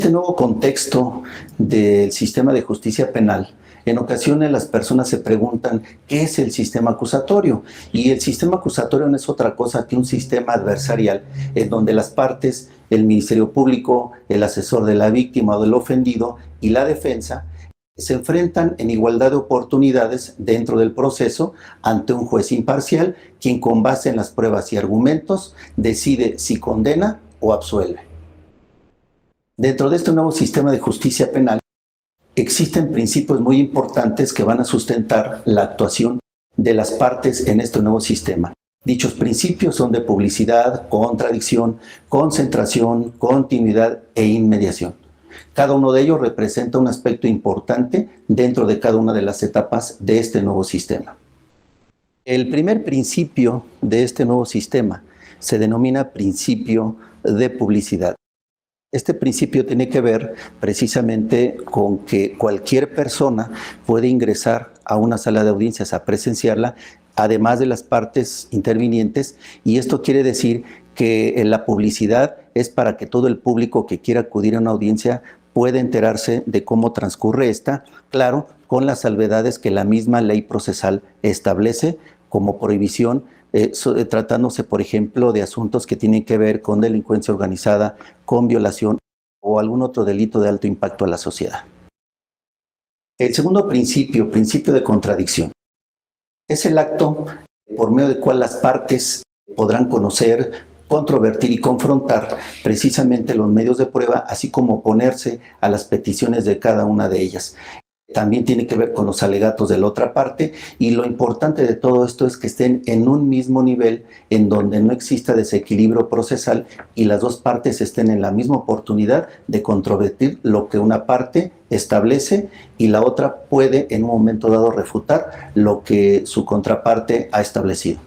Este nuevo contexto del sistema de justicia penal, en ocasiones las personas se preguntan ¿qué es el sistema acusatorio? Y el sistema acusatorio no es otra cosa que un sistema adversarial en donde las partes, el Ministerio Público, el asesor de la víctima o del ofendido y la defensa se enfrentan en igualdad de oportunidades dentro del proceso ante un juez imparcial, quien con base en las pruebas y argumentos decide si condena o absuelve. Dentro de este nuevo sistema de justicia penal existen principios muy importantes que van a sustentar la actuación de las partes en este nuevo sistema. Dichos principios son de publicidad, contradicción, concentración, continuidad e inmediación. Cada uno de ellos representa un aspecto importante dentro de cada una de las etapas de este nuevo sistema. El primer principio de este nuevo sistema se denomina principio de publicidad. Este principio tiene que ver precisamente con que cualquier persona puede ingresar a una sala de audiencias a presenciarla, además de las partes intervinientes, y esto quiere decir que la publicidad es para que todo el público que quiera acudir a una audiencia pueda enterarse de cómo transcurre esta, claro, con las salvedades que la misma ley procesal establece como prohibición, tratándose, por ejemplo, de asuntos que tienen que ver con delincuencia organizada, con violación o algún otro delito de alto impacto a la sociedad. El segundo principio, principio de contradicción, es el acto por medio del cual las partes podrán conocer, controvertir y confrontar precisamente los medios de prueba, así como oponerse a las peticiones de cada una de ellas. También tiene que ver con los alegatos de la otra parte, y lo importante de todo esto es que estén en un mismo nivel en donde no exista desequilibrio procesal y las dos partes estén en la misma oportunidad de controvertir lo que una parte establece y la otra puede en un momento dado refutar lo que su contraparte ha establecido.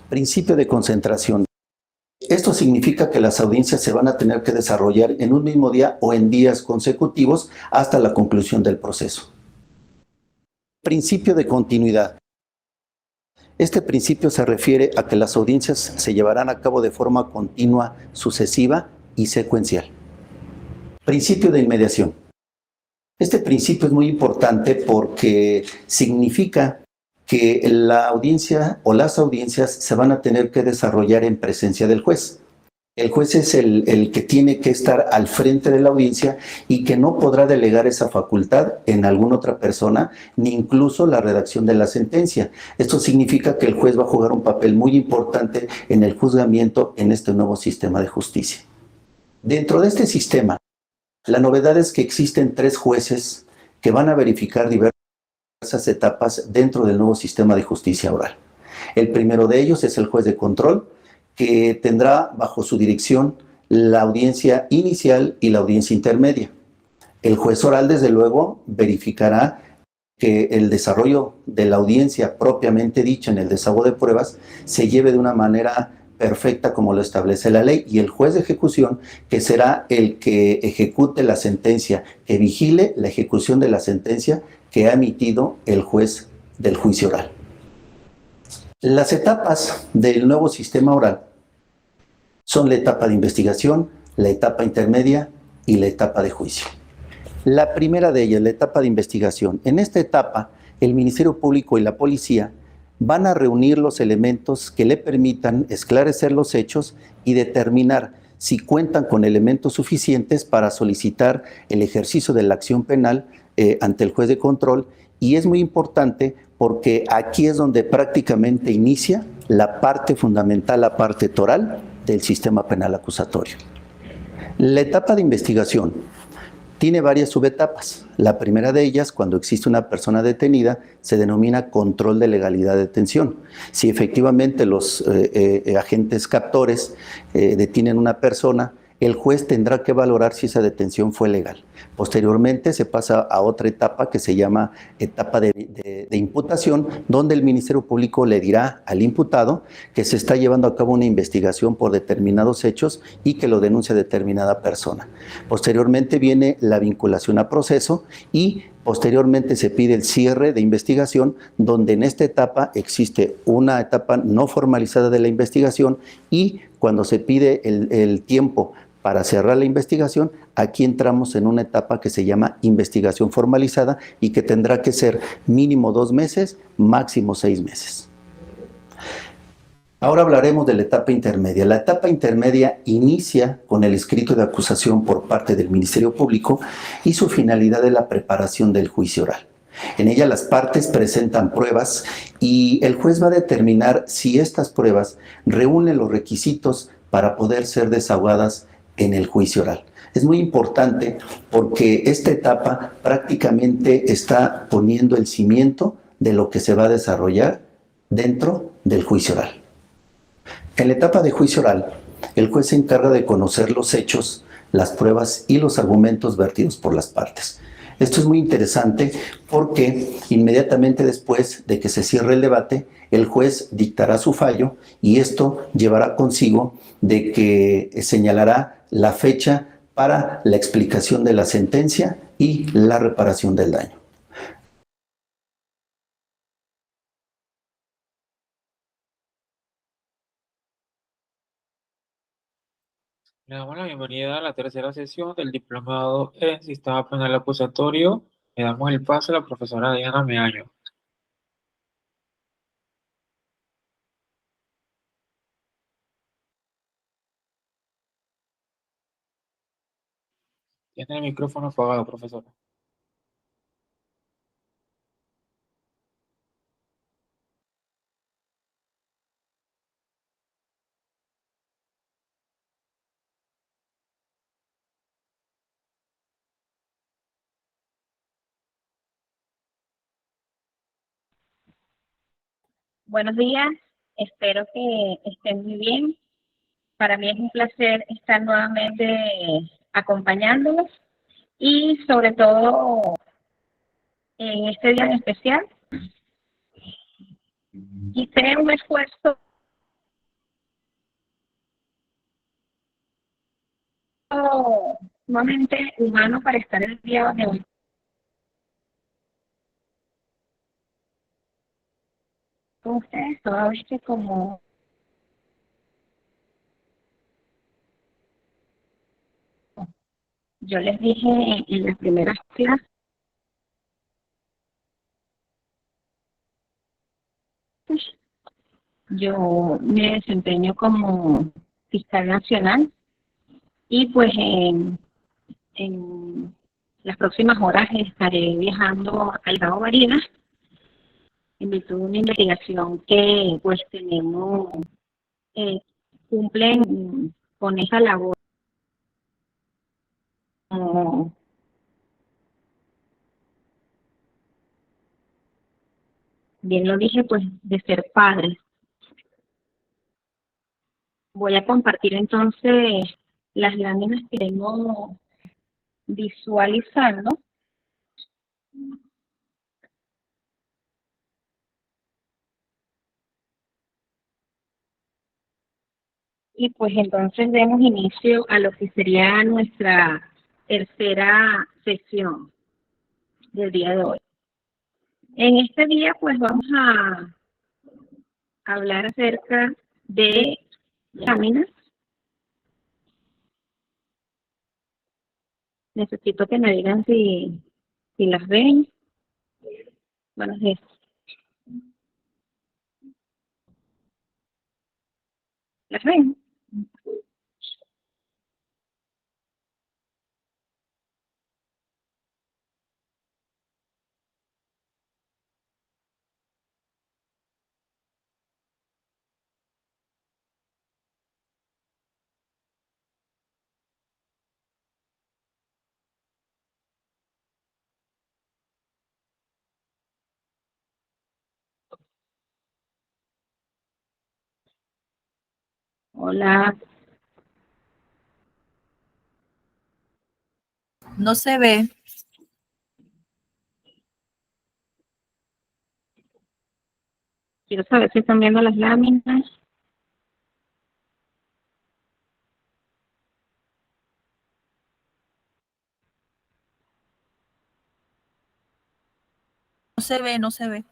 Principio de concentración. Esto significa que las audiencias se van a tener que desarrollar en un mismo día o en días consecutivos hasta la conclusión del proceso. Principio de continuidad. Este principio se refiere a que las audiencias se llevarán a cabo de forma continua, sucesiva y secuencial. Principio de inmediación. Este principio es muy importante porque significa que la audiencia o las audiencias se van a tener que desarrollar en presencia del juez. El juez es el que tiene que estar al frente de la audiencia y que no podrá delegar esa facultad en alguna otra persona, ni incluso la redacción de la sentencia. Esto significa que el juez va a jugar un papel muy importante en el juzgamiento en este nuevo sistema de justicia. Dentro de este sistema, la novedad es que existen 3 jueces que van a verificar diversas etapas dentro del nuevo sistema de justicia oral. El primero de ellos es el juez de control, que tendrá bajo su dirección la audiencia inicial y la audiencia intermedia. El juez oral, desde luego, verificará que el desarrollo de la audiencia propiamente dicha en el desahogo de pruebas se lleve de una manera perfecta como lo establece la ley, y el juez de ejecución, que será el que ejecute la sentencia, que vigile la ejecución de la sentencia que ha emitido el juez del juicio oral. Las etapas del nuevo sistema oral son la etapa de investigación, la etapa intermedia y la etapa de juicio. La primera de ellas, la etapa de investigación. En esta etapa, el Ministerio Público y la Policía van a reunir los elementos que le permitan esclarecer los hechos y determinar si cuentan con elementos suficientes para solicitar el ejercicio de la acción penal ante el juez de control. Y es muy importante porque aquí es donde prácticamente inicia la parte fundamental, la parte toral del sistema penal acusatorio. La etapa de investigación tiene varias subetapas. La primera de ellas, cuando existe una persona detenida, se denomina control de legalidad de detención. Si efectivamente los agentes captores detienen una persona, el juez tendrá que valorar si esa detención fue legal. Posteriormente se pasa a otra etapa que se llama etapa de imputación, donde el Ministerio Público le dirá al imputado que se está llevando a cabo una investigación por determinados hechos y que lo denuncia determinada persona. Posteriormente viene la vinculación a proceso y posteriormente se pide el cierre de investigación, donde en esta etapa existe una etapa no formalizada de la investigación y cuando se pide el tiempo para cerrar la investigación, aquí entramos en una etapa que se llama investigación formalizada y que tendrá que ser mínimo 2 meses, máximo 6 meses. Ahora hablaremos de la etapa intermedia. La etapa intermedia inicia con el escrito de acusación por parte del Ministerio Público y su finalidad es la preparación del juicio oral. En ella las partes presentan pruebas y el juez va a determinar si estas pruebas reúnen los requisitos para poder ser desahogadas en el juicio oral. Es muy importante porque esta etapa prácticamente está poniendo el cimiento de lo que se va a desarrollar dentro del juicio oral. En la etapa de juicio oral, el juez se encarga de conocer los hechos, las pruebas y los argumentos vertidos por las partes. Esto es muy interesante porque inmediatamente después de que se cierre el debate, el juez dictará su fallo y esto llevará consigo de que señalará la fecha para la explicación de la sentencia y la reparación del daño. Le damos la bienvenida a la tercera sesión del Diplomado en Sistema Penal Acusatorio. Le damos el paso a la profesora Diana Meaño. Tiene el micrófono apagado, profesora. Buenos días, espero que estén muy bien. Para mí es un placer estar nuevamente acompañándolos y sobre todo en este día en especial. Hice un esfuerzo sumamente humano para estar el día de hoy con ustedes, toda vez que como yo les dije en las primeras clases, yo me desempeño como fiscal nacional y pues en las próximas horas estaré viajando al Cabo Barinas en virtud de una investigación que pues tenemos, eh, cumplen con esa labor, como bien lo dije, pues de ser padres. Voy a compartir entonces las láminas que tengo visualizando y pues entonces demos inicio a lo que sería nuestra tercera sesión del día de hoy. En este día pues vamos a hablar acerca de láminas. Necesito que me digan si las ven. Buenos días. ¿Las ven? Hola. No se ve. Quiero saber si están viendo las láminas. No se ve, no se ve.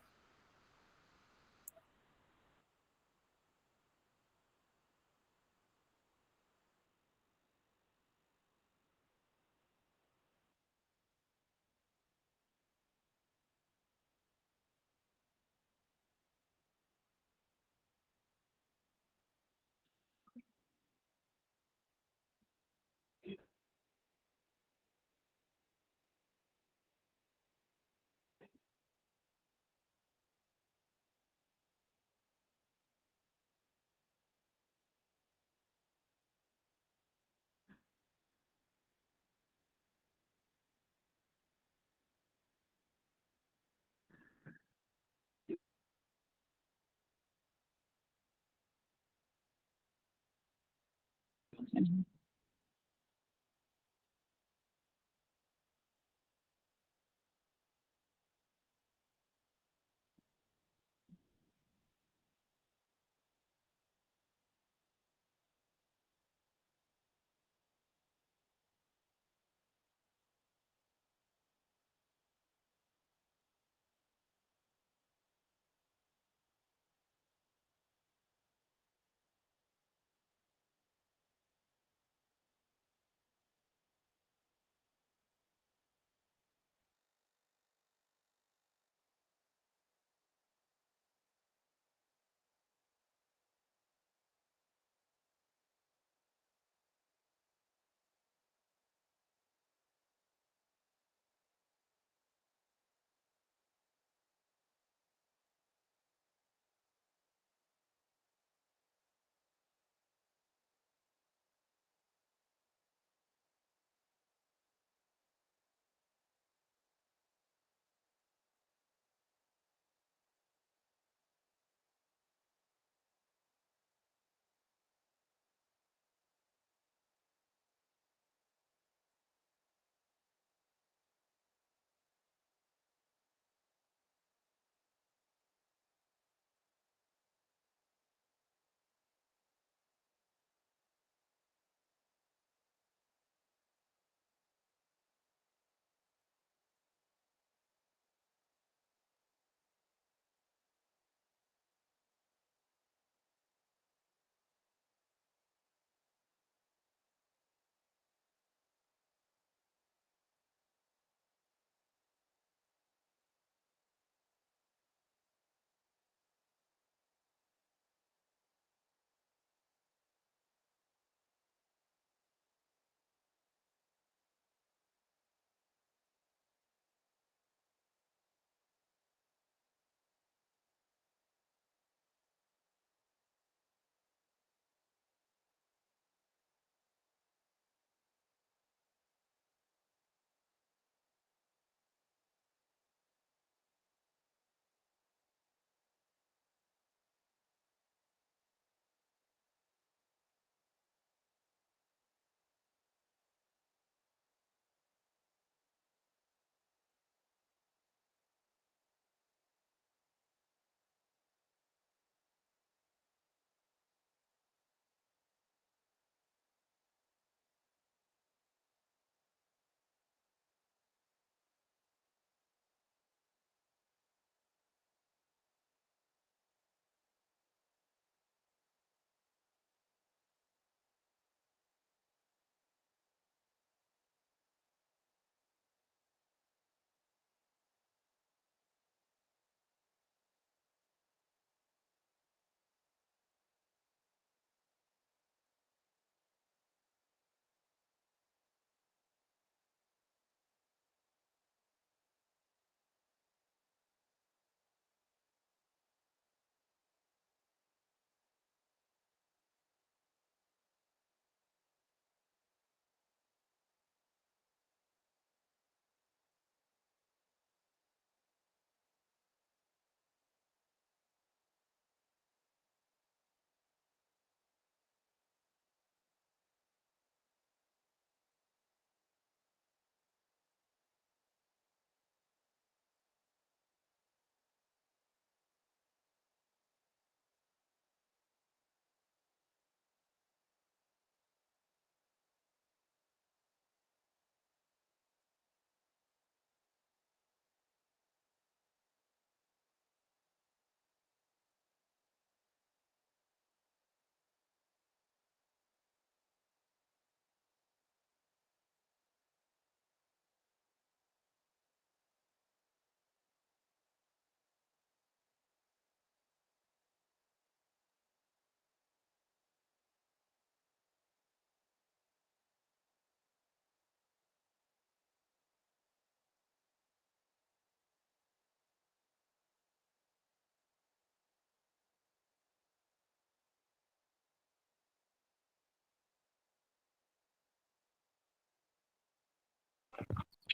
Ujú.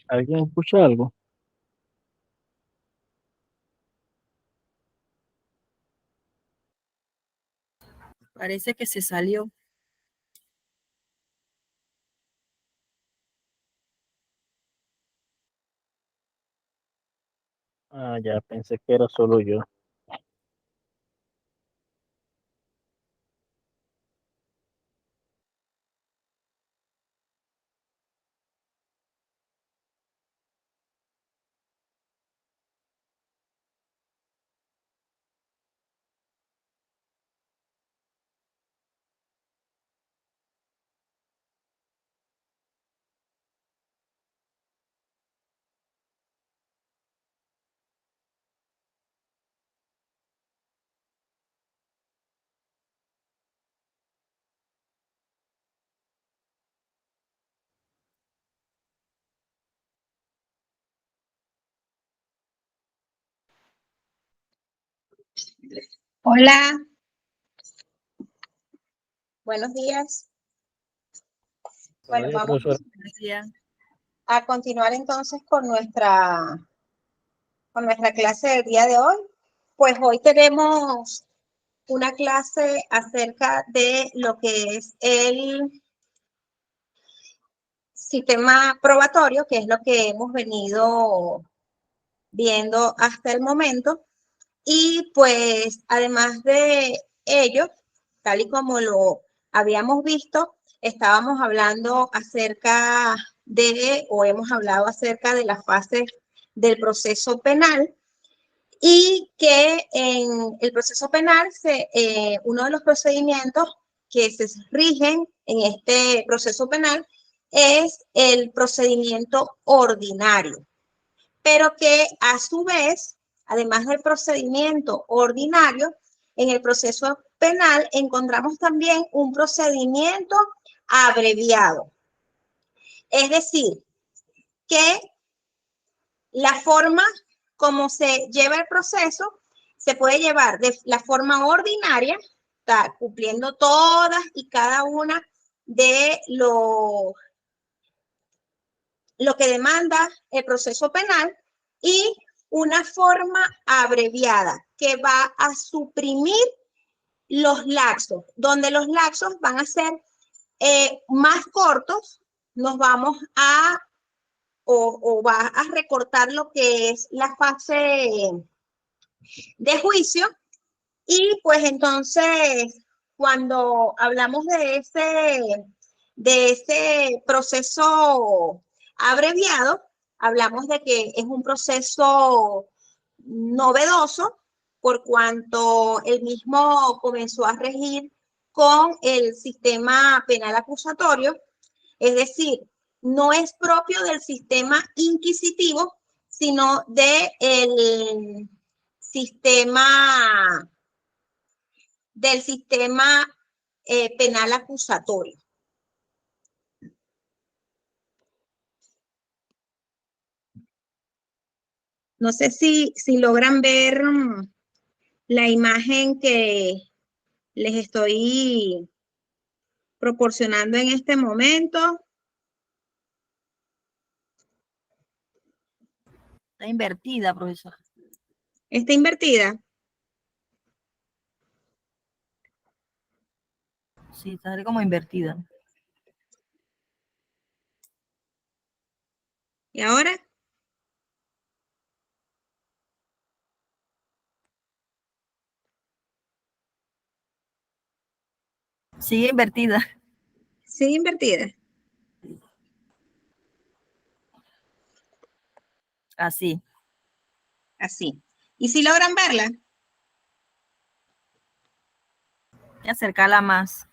¿Alguien escucha algo? Parece que se salió. Ah, ya pensé que era solo yo. Hola, buenos días. Buenos Bueno, días, vamos profesor. Buenos días. a continuar entonces con nuestra clase del día de hoy. Pues hoy tenemos una clase acerca de lo que es el sistema probatorio, que es lo que hemos venido viendo hasta el momento. Y pues además de ello, tal y como lo habíamos visto, estábamos hablando acerca o hemos hablado acerca de las fases del proceso penal, y que en el proceso penal uno de los procedimientos que se rigen en este proceso penal es el procedimiento ordinario, pero que a su vez, además del procedimiento ordinario, en el proceso penal encontramos también un procedimiento abreviado. Es decir, que la forma como se lleva el proceso se puede llevar de la forma ordinaria, cumpliendo todas y cada una de lo que demanda el proceso penal, y una forma abreviada que va a suprimir los lapsos, donde los lapsos van a ser más cortos. Nos vamos a o va a recortar lo que es la fase de juicio, y pues entonces cuando hablamos de ese proceso abreviado, hablamos de que es un proceso novedoso por cuanto el mismo comenzó a regir con el sistema penal acusatorio, es decir, no es propio del sistema inquisitivo, sino del sistema penal acusatorio. No sé si logran ver la imagen que les estoy proporcionando en este momento. Está invertida, profesor. Está invertida. Sí, está como invertida. ¿Y ahora? Sigue invertida. Sigue invertida. Así. Así. ¿Y si logran verla? Y acercarla más.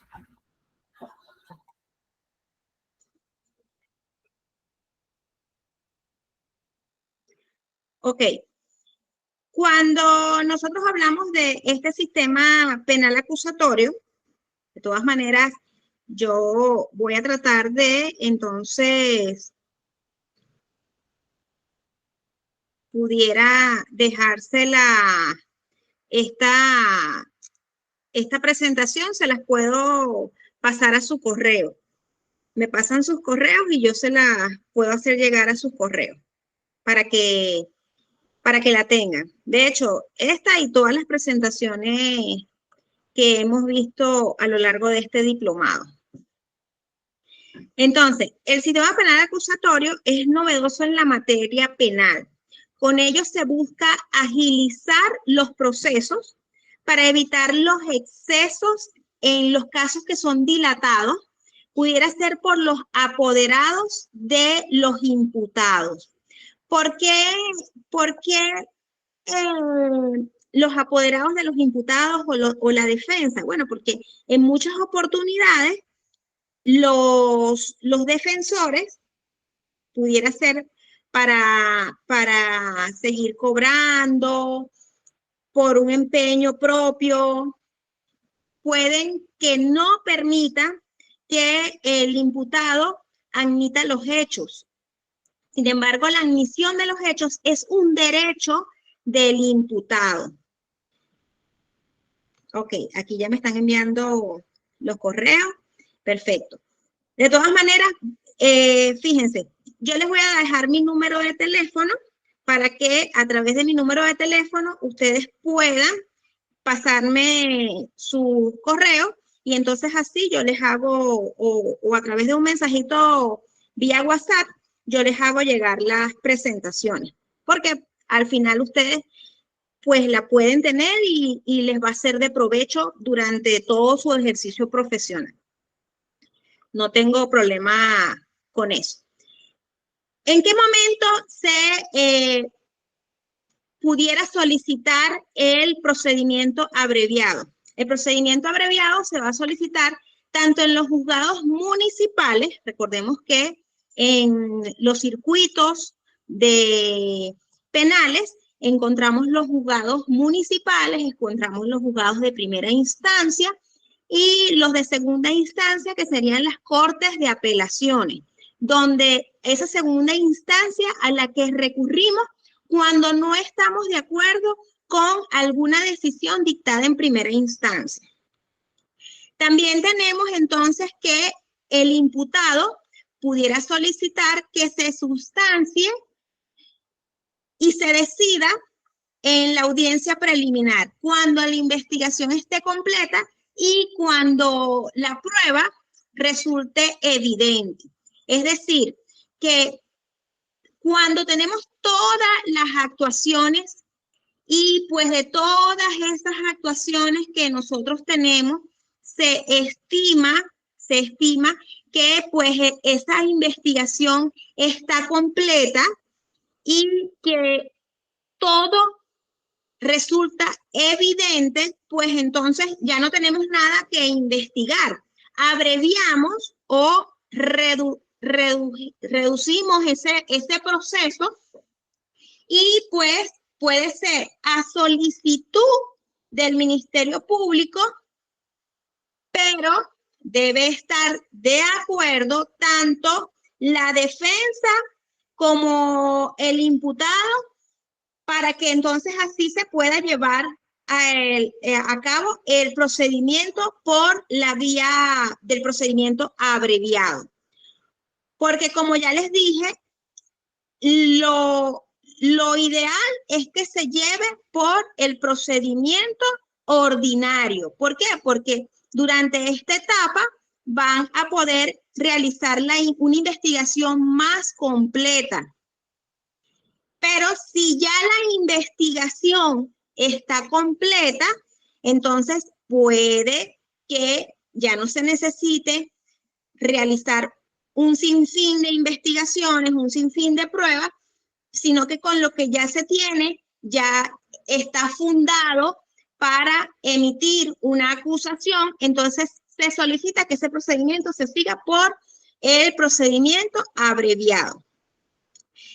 Ok. Cuando nosotros hablamos de este sistema penal acusatorio, de todas maneras, yo voy a tratar de, entonces, pudiera dejársela, esta presentación, se las puedo pasar a su correo. Me pasan sus correos y yo se las puedo hacer llegar a sus correos para que la tengan. De hecho, esta y todas las presentaciones que hemos visto a lo largo de este diplomado. Entonces, el sistema penal acusatorio es novedoso en la materia penal, Con ello se busca agilizar los procesos para evitar los excesos en los casos que son dilatados. Pudiera ser por los apoderados de los imputados. ¿Por qué los apoderados de los imputados o la defensa? Bueno, porque en muchas oportunidades los defensores pudiera ser para seguir cobrando por un empeño propio, pueden que no permitan que el imputado admita los hechos. Sin embargo, la admisión de los hechos es un derecho del imputado. Ok, aquí ya me están enviando los correos. Perfecto. De todas maneras, fíjense, yo les voy a dejar mi número de teléfono para que a través de mi número de teléfono ustedes puedan pasarme su correo y entonces así yo les hago, o a través de un mensajito vía WhatsApp, yo les hago llegar las presentaciones. Porque al final ustedes pues la pueden tener y les va a ser de provecho durante todo su ejercicio profesional. No tengo problema con eso. ¿En qué momento se pudiera solicitar el procedimiento abreviado? El procedimiento abreviado se va a solicitar tanto en los juzgados municipales, recordemos que en los circuitos de penales encontramos los juzgados municipales, encontramos los juzgados de primera instancia y los de segunda instancia, que serían las cortes de apelaciones, donde esa segunda instancia a la que recurrimos cuando no estamos de acuerdo con alguna decisión dictada en primera instancia. También tenemos entonces que el imputado pudiera solicitar que se sustancie y se decida en la audiencia preliminar, cuando la investigación esté completa y cuando la prueba resulte evidente. Es decir, que cuando tenemos todas las actuaciones y pues de todas esas actuaciones que nosotros tenemos, se estima que pues esa investigación está completa y que todo resulta evidente, pues entonces ya no tenemos nada que investigar. Abreviamos o reducimos ese proceso y pues puede ser a solicitud del Ministerio Público, pero debe estar de acuerdo tanto la defensa como el imputado para que entonces así se pueda llevar a cabo el procedimiento por la vía del procedimiento abreviado. Porque como ya les dije, lo ideal es que se lleve por el procedimiento ordinario. ¿Por qué? Porque durante esta etapa van a poder realizar una investigación más completa. Pero si ya la investigación está completa, entonces puede que ya no se necesite realizar un sinfín de investigaciones, un sinfín de pruebas, sino que con lo que ya se tiene, ya está fundado para emitir una acusación, entonces se solicita que ese procedimiento se siga por el procedimiento abreviado.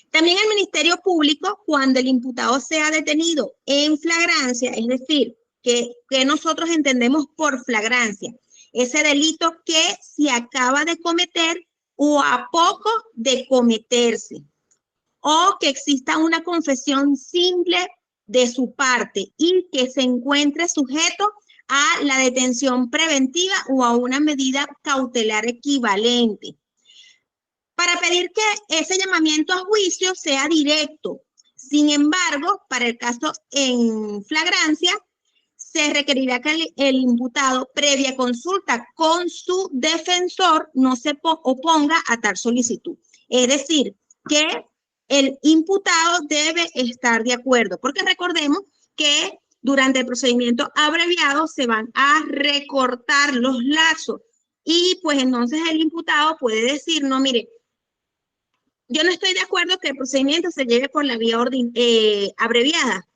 También el Ministerio Público, cuando el imputado sea detenido en flagrancia, es decir, que nosotros entendemos por flagrancia, ese delito que se acaba de cometer o a poco de cometerse, o que exista una confesión simple de su parte y que se encuentre sujeto a la detención preventiva o a una medida cautelar equivalente, para pedir que ese llamamiento a juicio sea directo. Sin embargo, para el caso en flagrancia, se requerirá que el imputado, previa consulta con su defensor, no se oponga a tal solicitud. Es decir, que el imputado debe estar de acuerdo, porque recordemos que durante el procedimiento abreviado se van a recortar los lapsos y pues entonces el imputado puede decir, no, mire, yo no estoy de acuerdo que el procedimiento se lleve por la vía abreviada.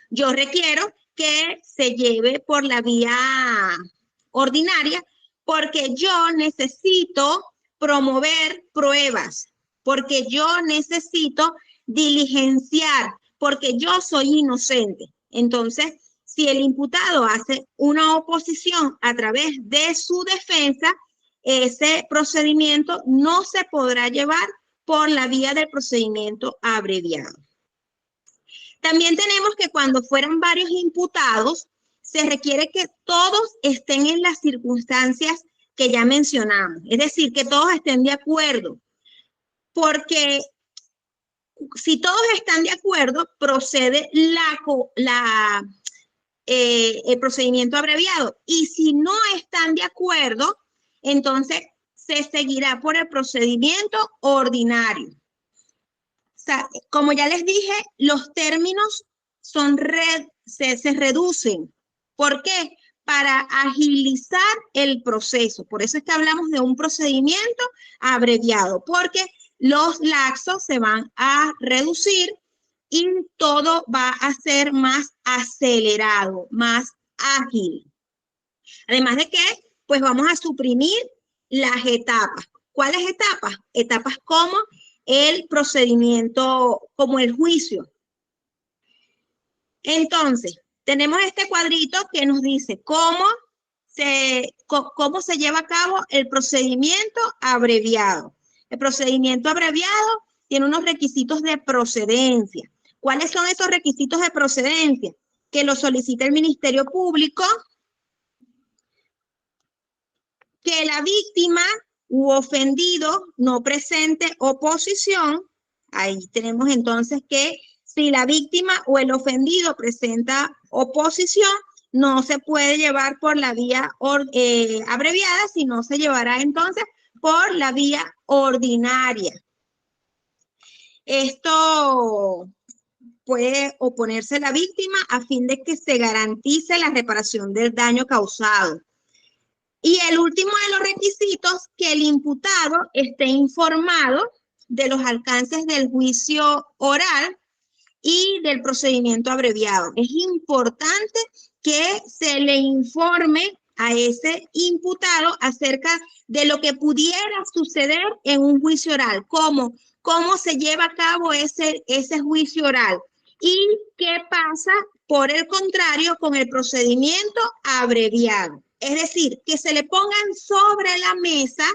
Yo requiero que se lleve por la vía ordinaria porque yo necesito promover pruebas, porque yo necesito diligenciar, porque yo soy inocente. Entonces, si el imputado hace una oposición a través de su defensa, ese procedimiento no se podrá llevar por la vía del procedimiento abreviado. También tenemos que cuando fueran varios imputados, se requiere que todos estén en las circunstancias que ya mencionamos, es decir, que todos estén de acuerdo, porque si todos están de acuerdo, procede el procedimiento abreviado. Y si no están de acuerdo, entonces se seguirá por el procedimiento ordinario. O sea, como ya les dije, los términos se reducen. ¿Por qué? Para agilizar el proceso. Por eso es que hablamos de un procedimiento abreviado, porque los lapsos se van a reducir y todo va a ser más acelerado, más ágil. Además de que, pues vamos a suprimir las etapas. ¿Cuáles etapas? Etapas como el procedimiento, como el juicio. Entonces, tenemos este cuadrito que nos dice cómo se lleva a cabo el procedimiento abreviado. El procedimiento abreviado tiene unos requisitos de procedencia. ¿Cuáles son esos requisitos de procedencia? Que lo solicite el Ministerio Público, que la víctima u ofendido no presente oposición. Ahí tenemos entonces que si la víctima o el ofendido presenta oposición, no se puede llevar por la vía abreviada, sino se llevará entonces por la vía ordinaria. Esto puede oponerse la víctima a fin de que se garantice la reparación del daño causado. Y el último de los requisitos, que el imputado esté informado de los alcances del juicio oral y del procedimiento abreviado. Es importante que se le informe a ese imputado acerca de lo que pudiera suceder en un juicio oral, cómo se lleva a cabo ese juicio oral y qué pasa, por el contrario, con el procedimiento abreviado. Es decir, que se le pongan sobre la mesa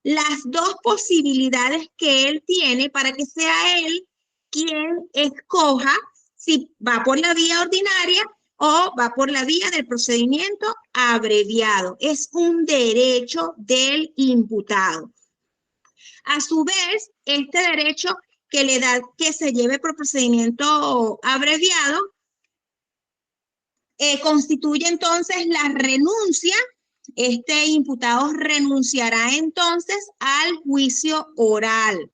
las dos posibilidades que él tiene para que sea él quien escoja si va por la vía ordinaria o va por la vía del procedimiento abreviado. Es un derecho del imputado. A su vez, este derecho que le da que se lleve por procedimiento abreviado constituye entonces la renuncia. Este imputado renunciará entonces al juicio oral.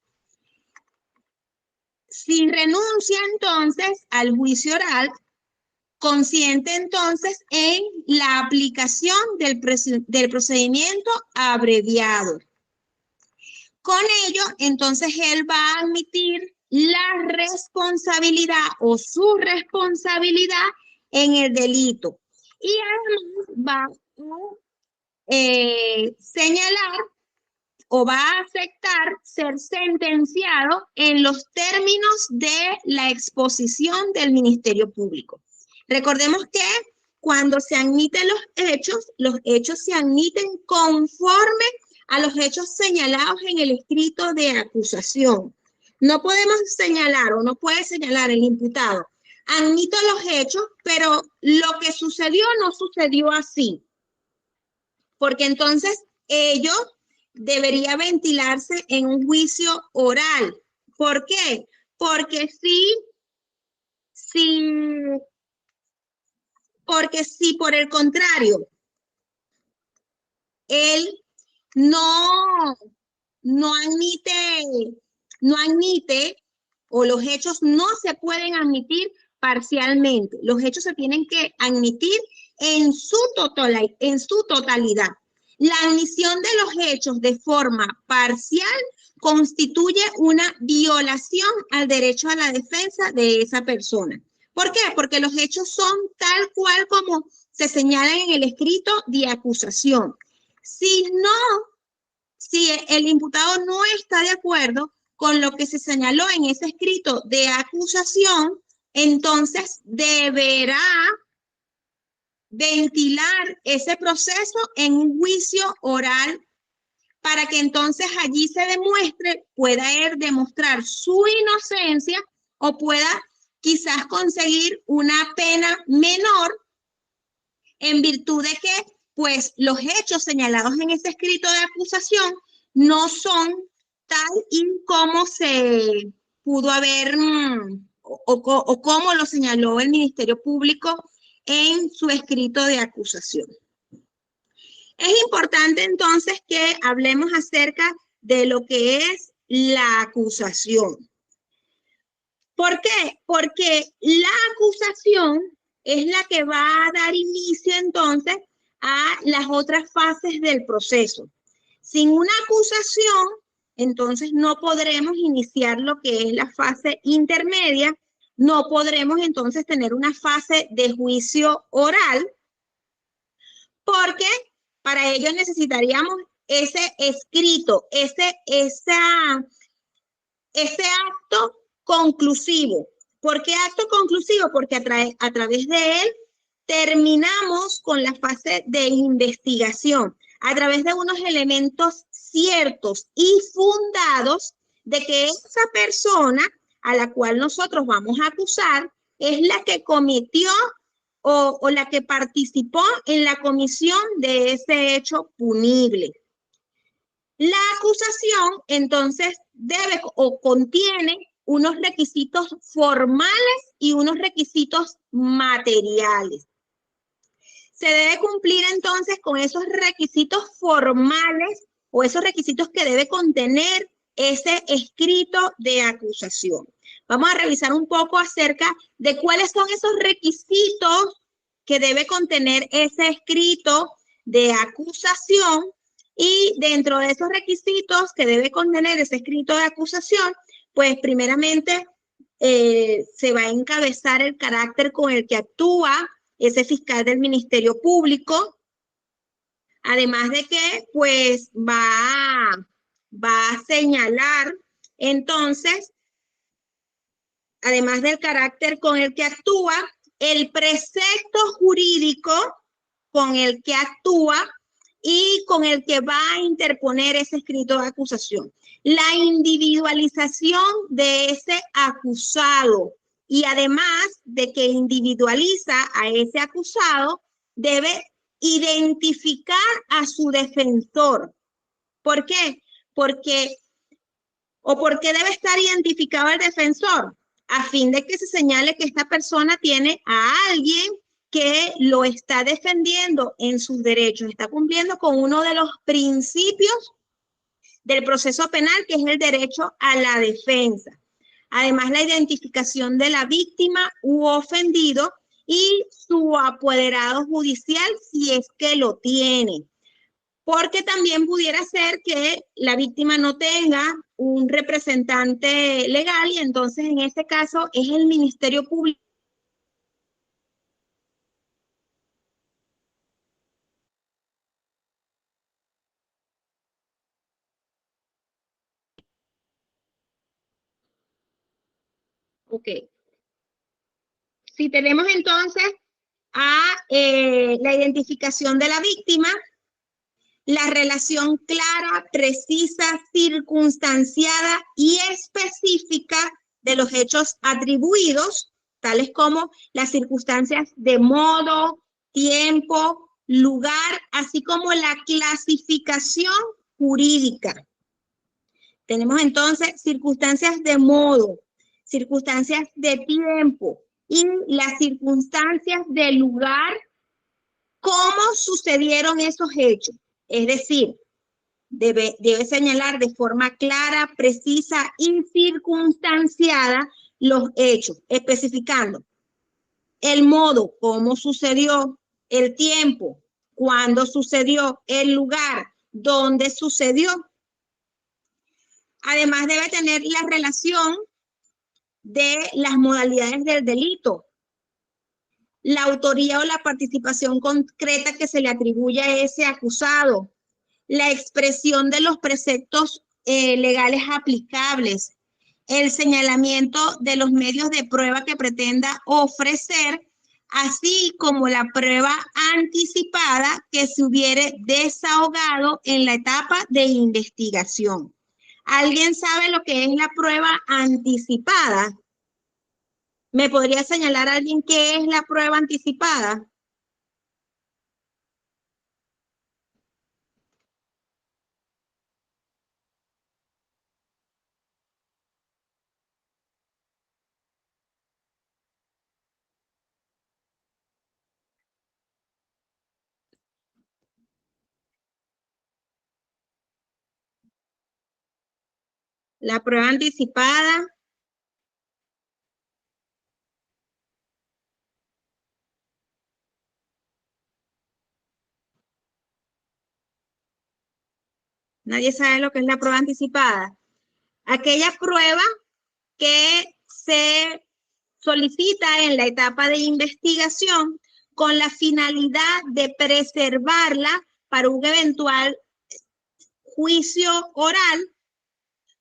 Si renuncia entonces al juicio oral, consiente entonces en la aplicación del procedimiento abreviado. Con ello, entonces él va a admitir la responsabilidad o su responsabilidad en el delito. Y además va a señalar o va a aceptar ser sentenciado en los términos de la exposición del Ministerio Público. Recordemos que cuando se admiten los hechos se admiten conforme a los hechos señalados en el escrito de acusación. No podemos señalar o no puede señalar el imputado. Admito los hechos, pero lo que sucedió no sucedió así. Porque entonces ello debería ventilarse en un juicio oral. ¿Por qué? Porque si por el contrario, él no admite no admite, o los hechos no se pueden admitir parcialmente. Los hechos se tienen que admitir en su totalidad. La admisión de los hechos de forma parcial constituye una violación al derecho a la defensa de esa persona. ¿Por qué? Porque los hechos son tal cual como se señalan en el escrito de acusación. Si el imputado no está de acuerdo con lo que se señaló en ese escrito de acusación, entonces deberá ventilar ese proceso en un juicio oral para que entonces allí se demuestre, pueda él demostrar su inocencia o pueda quizás conseguir una pena menor en virtud de que pues los hechos señalados en ese escrito de acusación no son tal y como se pudo haber o como lo señaló el Ministerio Público en su escrito de acusación. Es importante entonces que hablemos acerca de lo que es la acusación. ¿Por qué? Porque la acusación es la que va a dar inicio entonces a las otras fases del proceso. Sin una acusación, entonces no podremos iniciar lo que es la fase intermedia, no podremos entonces tener una fase de juicio oral, porque para ello necesitaríamos ese escrito, ese acto conclusivo. ¿Por qué acto conclusivo? Porque a través de él terminamos con la fase de investigación, a través de unos elementos ciertos y fundados de que esa persona a la cual nosotros vamos a acusar es la que cometió o la que participó en la comisión de ese hecho punible. La acusación, entonces, debe o contiene unos requisitos formales y unos requisitos materiales. Se debe cumplir, entonces, con esos requisitos formales o esos requisitos que debe contener ese escrito de acusación. Vamos a revisar un poco acerca de cuáles son esos requisitos que debe contener ese escrito de acusación. Y dentro de esos requisitos que debe contener ese escrito de acusación, pues primeramente se va a encabezar el carácter con el que actúa ese fiscal del Ministerio Público, además de que pues va a señalar entonces, además del carácter con el que actúa, el precepto jurídico con el que actúa y con el que va a interponer ese escrito de acusación. La individualización de ese acusado y además de que individualiza a ese acusado, debe identificar a su defensor. ¿Por qué? ¿Por qué debe estar identificado el defensor? A fin de que se señale que esta persona tiene a alguien que lo está defendiendo en sus derechos, está cumpliendo con uno de los principios del proceso penal, que es el derecho a la defensa. Además, la identificación de la víctima u ofendido y su apoderado judicial, si es que lo tiene. Porque también pudiera ser que la víctima no tenga un representante legal y entonces en este caso es el Ministerio Público. Ok. Si tenemos entonces a la identificación de la víctima, la relación clara, precisa, circunstanciada y específica de los hechos atribuidos, tales como las circunstancias de modo, tiempo, lugar, así como la clasificación jurídica. Tenemos entonces circunstancias de modo, circunstancias de tiempo y las circunstancias de lugar, cómo sucedieron esos hechos. Es decir, debe señalar de forma clara, precisa y circunstanciada los hechos, especificando el modo, cómo sucedió, el tiempo, cuándo sucedió, el lugar, dónde sucedió. Además debe tener la relación de las modalidades del delito, la autoría o la participación concreta que se le atribuye a ese acusado, la expresión de los preceptos legales aplicables, el señalamiento de los medios de prueba que pretenda ofrecer, así como la prueba anticipada que se hubiere desahogado en la etapa de investigación. ¿Alguien sabe lo que es la prueba anticipada? ¿Me podría señalar a alguien qué es la prueba anticipada? La prueba anticipada. Nadie sabe lo que es la prueba anticipada. Aquella prueba que se solicita en la etapa de investigación con la finalidad de preservarla para un eventual juicio oral,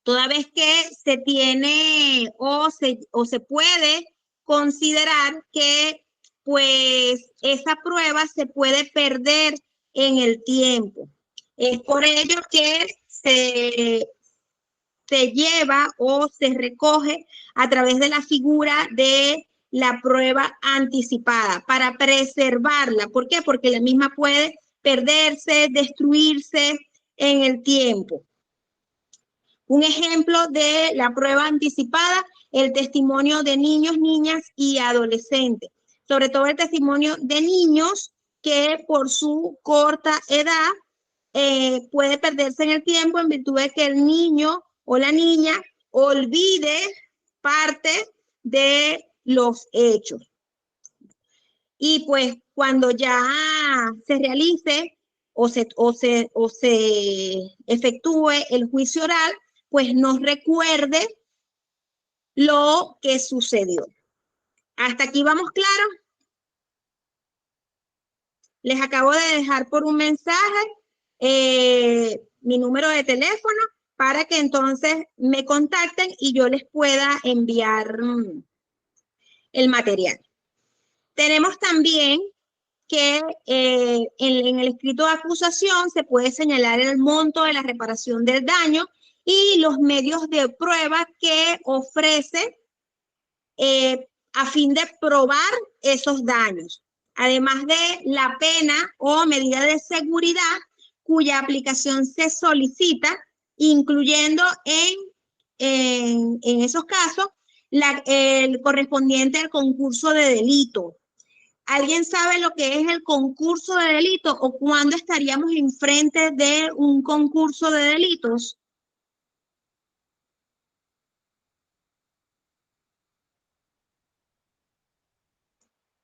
toda vez que se tiene o se puede considerar que pues esa prueba se puede perder en el tiempo. Es por ello que se lleva o se recoge a través de la figura de la prueba anticipada para preservarla. ¿Por qué? Porque la misma puede perderse, destruirse en el tiempo. Un ejemplo de la prueba anticipada, el testimonio de niños, niñas y adolescentes. Sobre todo el testimonio de niños que por su corta edad puede perderse en el tiempo en virtud de que el niño o la niña olvide parte de los hechos. Y pues cuando ya se realice o se efectúe el juicio oral, pues nos recuerde lo que sucedió. ¿Hasta aquí vamos claros? Les acabo de dejar por un mensaje mi número de teléfono para que entonces me contacten y yo les pueda enviar el material. Tenemos también que en el escrito de acusación se puede señalar el monto de la reparación del daño y los medios de prueba que ofrece a fin de probar esos daños, además de la pena o medida de seguridad cuya aplicación se solicita, incluyendo en esos casos el correspondiente al concurso de delito. ¿Alguien sabe lo que es el concurso de delito o cuándo estaríamos enfrente de un concurso de delitos?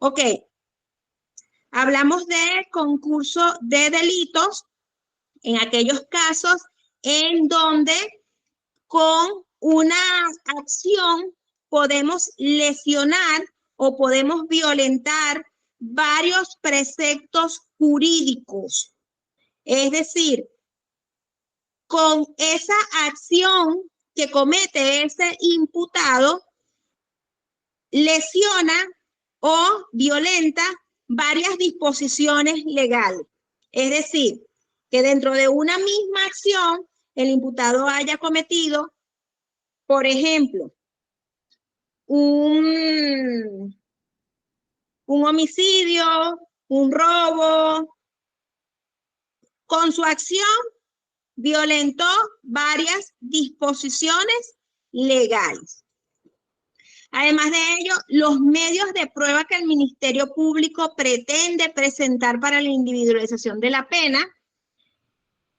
Ok, hablamos de concurso de delitos en aquellos casos en donde con una acción podemos lesionar o podemos violentar varios preceptos jurídicos. Es decir, con esa acción que comete ese imputado, lesiona o violenta varias disposiciones legales. Es decir, que dentro de una misma acción, el imputado haya cometido, por ejemplo, un homicidio, un robo. Con su acción violentó varias disposiciones legales. Además de ello, los medios de prueba que el Ministerio Público pretende presentar para la individualización de la pena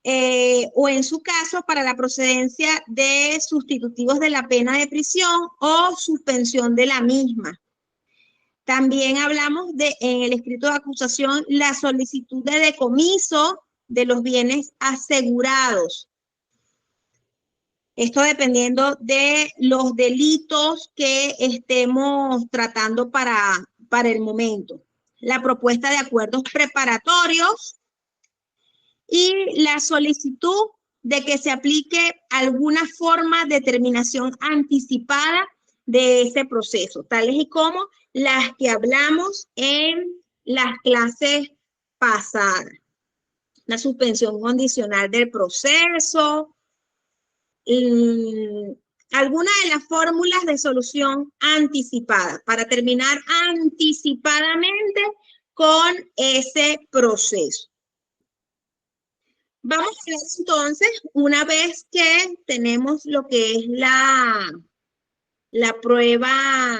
o en su caso para la procedencia de sustitutivos de la pena de prisión o suspensión de la misma. También hablamos de, en el escrito de acusación, la solicitud de decomiso de los bienes asegurados. Esto dependiendo de los delitos que estemos tratando para el momento. La propuesta de acuerdos preparatorios y la solicitud de que se aplique alguna forma de terminación anticipada de ese proceso, tales y como las que hablamos en las clases pasadas. La suspensión condicional del proceso, alguna de las fórmulas de solución anticipada para terminar anticipadamente con ese proceso. Vamos a ver entonces, una vez que tenemos lo que es la prueba,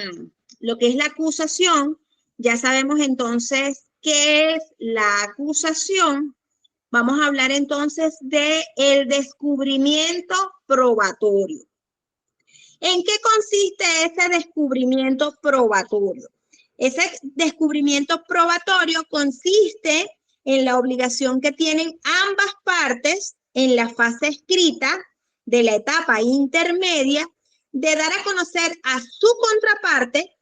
lo que es la acusación, ya sabemos entonces qué es la acusación. Vamos a hablar entonces de el descubrimiento probatorio. ¿En qué consiste ese descubrimiento probatorio? Ese descubrimiento probatorio consiste en la obligación que tienen ambas partes en la fase escrita de la etapa intermedia de dar a conocer a su contraparte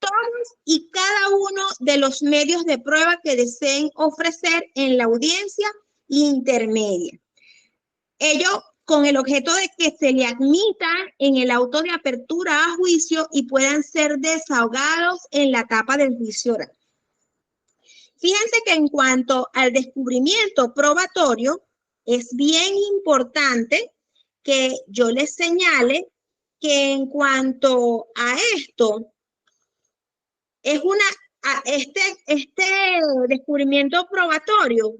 todos y cada uno de los medios de prueba que deseen ofrecer en la audiencia intermedia. Ello con el objeto de que se le admita en el auto de apertura a juicio y puedan ser desahogados en la etapa del juicio oral. Fíjense que en cuanto al descubrimiento probatorio, es bien importante que yo les señale que en cuanto a esto, es este descubrimiento probatorio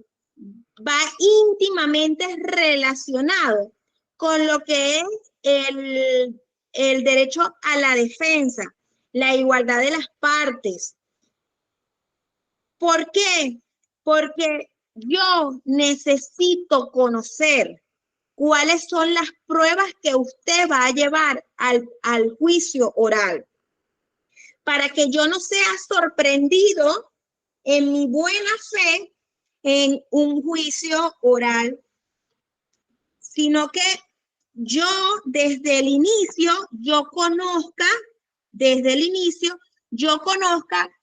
va íntimamente relacionado con lo que es el derecho a la defensa, la igualdad de las partes. ¿Por qué? Porque yo necesito conocer cuáles son las pruebas que usted va a llevar al juicio oral, para que yo no sea sorprendido en mi buena fe en un juicio oral, sino que yo desde el inicio, yo conozca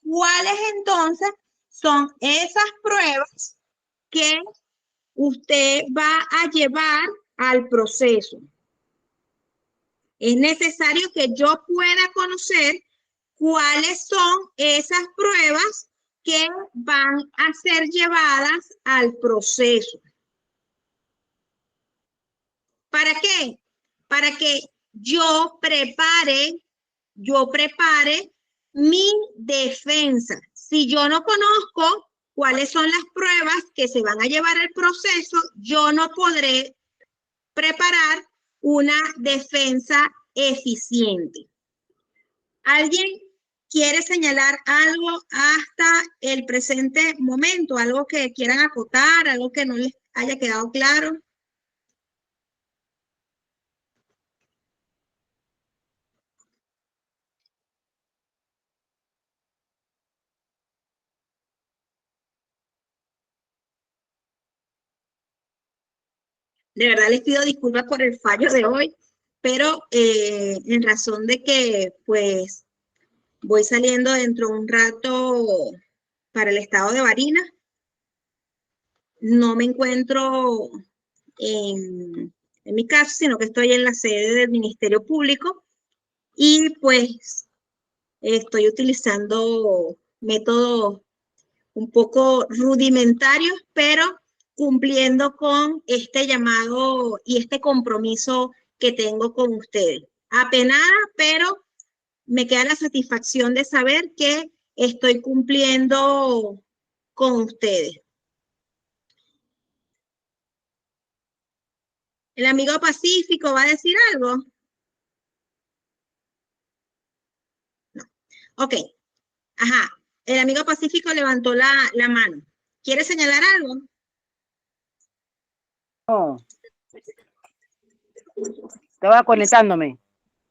cuáles entonces son esas pruebas que usted va a llevar al proceso. Es necesario que yo pueda conocer cuáles son esas pruebas que van a ser llevadas al proceso. ¿Para qué? Para que yo prepare mi defensa. Si yo no conozco cuáles son las pruebas que se van a llevar al proceso, yo no podré preparar una defensa eficiente. ¿Alguien quiere señalar algo hasta el presente momento? ¿Algo que quieran acotar? ¿Algo que no les haya quedado claro? De verdad les pido disculpas por el fallo de hoy, pero en razón de que pues voy saliendo dentro de un rato para el estado de Barinas, no me encuentro en mi casa, sino que estoy en la sede del Ministerio Público y pues estoy utilizando métodos un poco rudimentarios, pero cumpliendo con este llamado y este compromiso que tengo con ustedes. Apenada, pero me queda la satisfacción de saber que estoy cumpliendo con ustedes. ¿El amigo Pacífico va a decir algo? No. Ok. Ajá. El amigo Pacífico levantó la mano. ¿Quiere señalar algo? Estaba conectándome.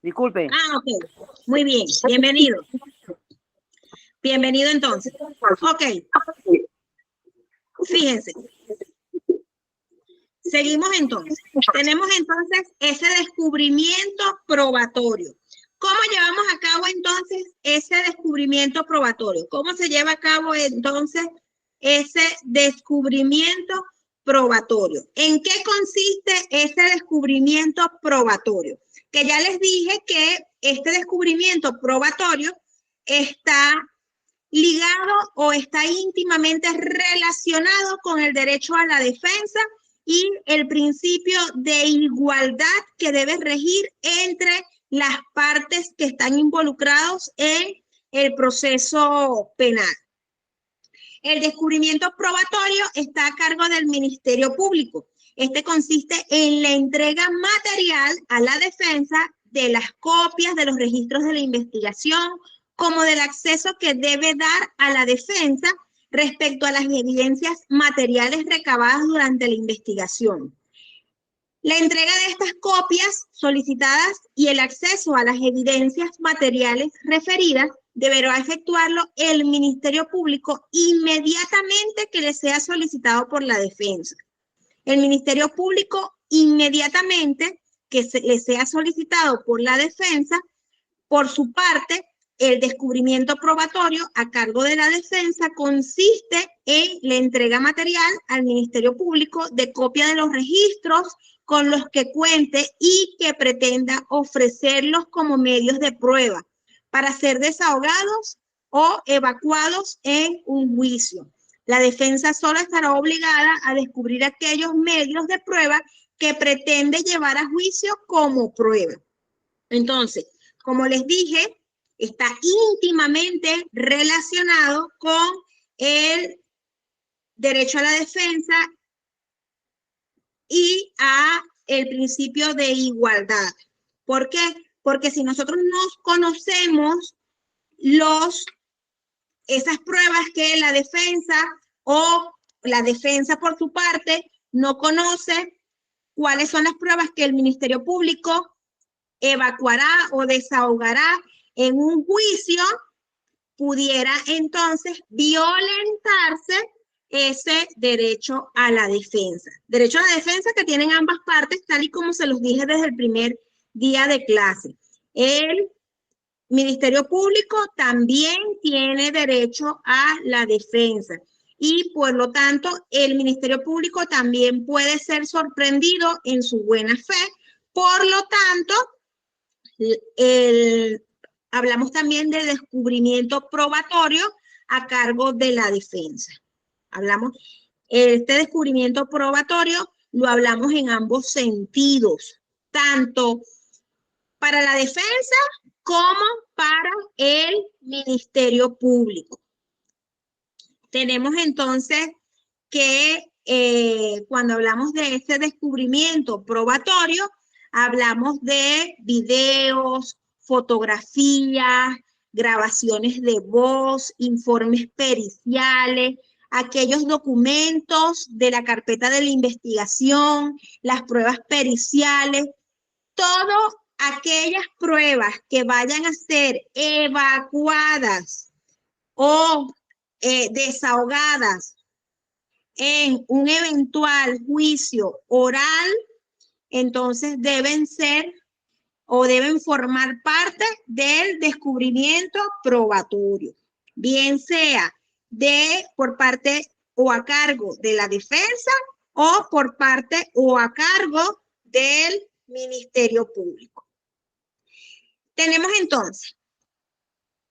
Disculpe. Ah, ok. Muy bien. Bienvenido. Bienvenido entonces. Ok. Fíjense. Seguimos entonces. Tenemos entonces ese descubrimiento probatorio. ¿Cómo llevamos a cabo entonces ese descubrimiento probatorio? ¿Cómo se lleva a cabo entonces ese descubrimiento probatorio? ¿En qué consiste ese descubrimiento probatorio? Que ya les dije que este descubrimiento probatorio está ligado o está íntimamente relacionado con el derecho a la defensa y el principio de igualdad que debe regir entre las partes que están involucrados en el proceso penal. El descubrimiento probatorio está a cargo del Ministerio Público. Este consiste en la entrega material a la defensa de las copias de los registros de la investigación, como del acceso que debe dar a la defensa respecto a las evidencias materiales recabadas durante la investigación. La entrega de estas copias solicitadas y el acceso a las evidencias materiales referidas deberá efectuarlo el Ministerio Público inmediatamente que le sea solicitado por la defensa. El Ministerio Público inmediatamente que le sea solicitado por la defensa, por su parte, el descubrimiento probatorio a cargo de la defensa consiste en la entrega material al Ministerio Público de copia de los registros con los que cuente y que pretenda ofrecerlos como medios de prueba para ser desahogados o evacuados en un juicio. La defensa solo estará obligada a descubrir aquellos medios de prueba que pretende llevar a juicio como prueba. Entonces, como les dije, está íntimamente relacionado con el derecho a la defensa y a el principio de igualdad. ¿Por qué? Porque si nosotros no conocemos esas pruebas que la defensa o la defensa por su parte no conoce, cuáles son las pruebas que el Ministerio Público evacuará o desahogará en un juicio, pudiera entonces violentarse ese derecho a la defensa. Derecho a la defensa que tienen ambas partes, tal y como se los dije desde el primer día de clase. El Ministerio Público también tiene derecho a la defensa y por lo tanto el Ministerio Público también puede ser sorprendido en su buena fe. Por lo tanto, hablamos también de descubrimiento probatorio a cargo de la defensa. Este descubrimiento probatorio lo hablamos en ambos sentidos, tanto para la defensa como para el Ministerio Público. Tenemos entonces que cuando hablamos de este descubrimiento probatorio, hablamos de videos, fotografías, grabaciones de voz, informes periciales, aquellos documentos de la carpeta de la investigación, las pruebas periciales, todo aquellas pruebas que vayan a ser evacuadas o desahogadas en un eventual juicio oral, entonces deben ser o deben formar parte del descubrimiento probatorio, bien sea por parte o a cargo de la defensa o por parte o a cargo del Ministerio Público. Tenemos entonces,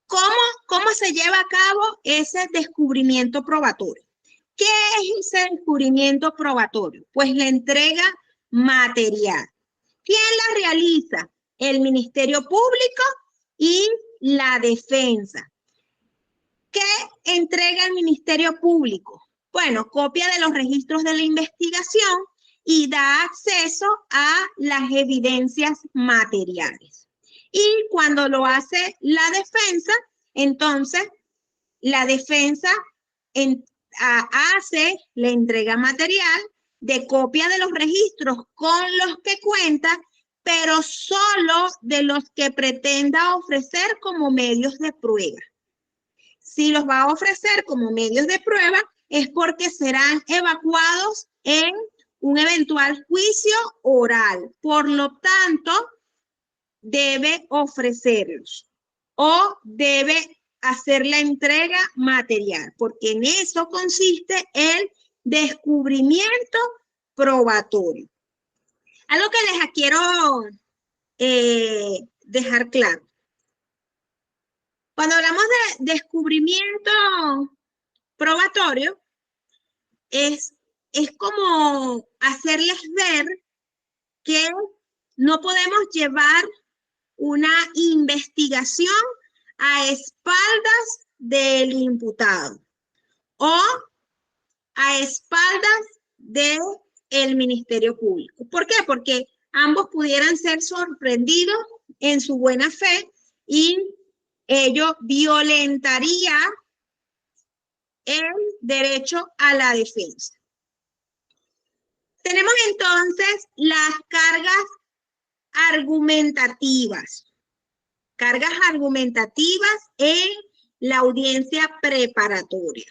¿cómo se lleva a cabo ese descubrimiento probatorio? ¿Qué es ese descubrimiento probatorio? Pues la entrega material. ¿Quién la realiza? El Ministerio Público y la defensa. ¿Qué entrega el Ministerio Público? Bueno, copia de los registros de la investigación y da acceso a las evidencias materiales. Y cuando lo hace la defensa, entonces la defensa hace la entrega material de copia de los registros con los que cuenta, pero solo de los que pretenda ofrecer como medios de prueba. Si los va a ofrecer como medios de prueba, es porque serán evacuados en un eventual juicio oral. Por lo tanto, debe ofrecerlos o debe hacer la entrega material, porque en eso consiste el descubrimiento probatorio. Algo que les quiero dejar claro. Cuando hablamos de descubrimiento probatorio, es como hacerles ver que no podemos llevar una investigación a espaldas del imputado o a espaldas del Ministerio Público. ¿Por qué? Porque ambos pudieran ser sorprendidos en su buena fe y ello violentaría el derecho a la defensa. Tenemos entonces las cargas argumentativas. Cargas argumentativas en la audiencia preparatoria.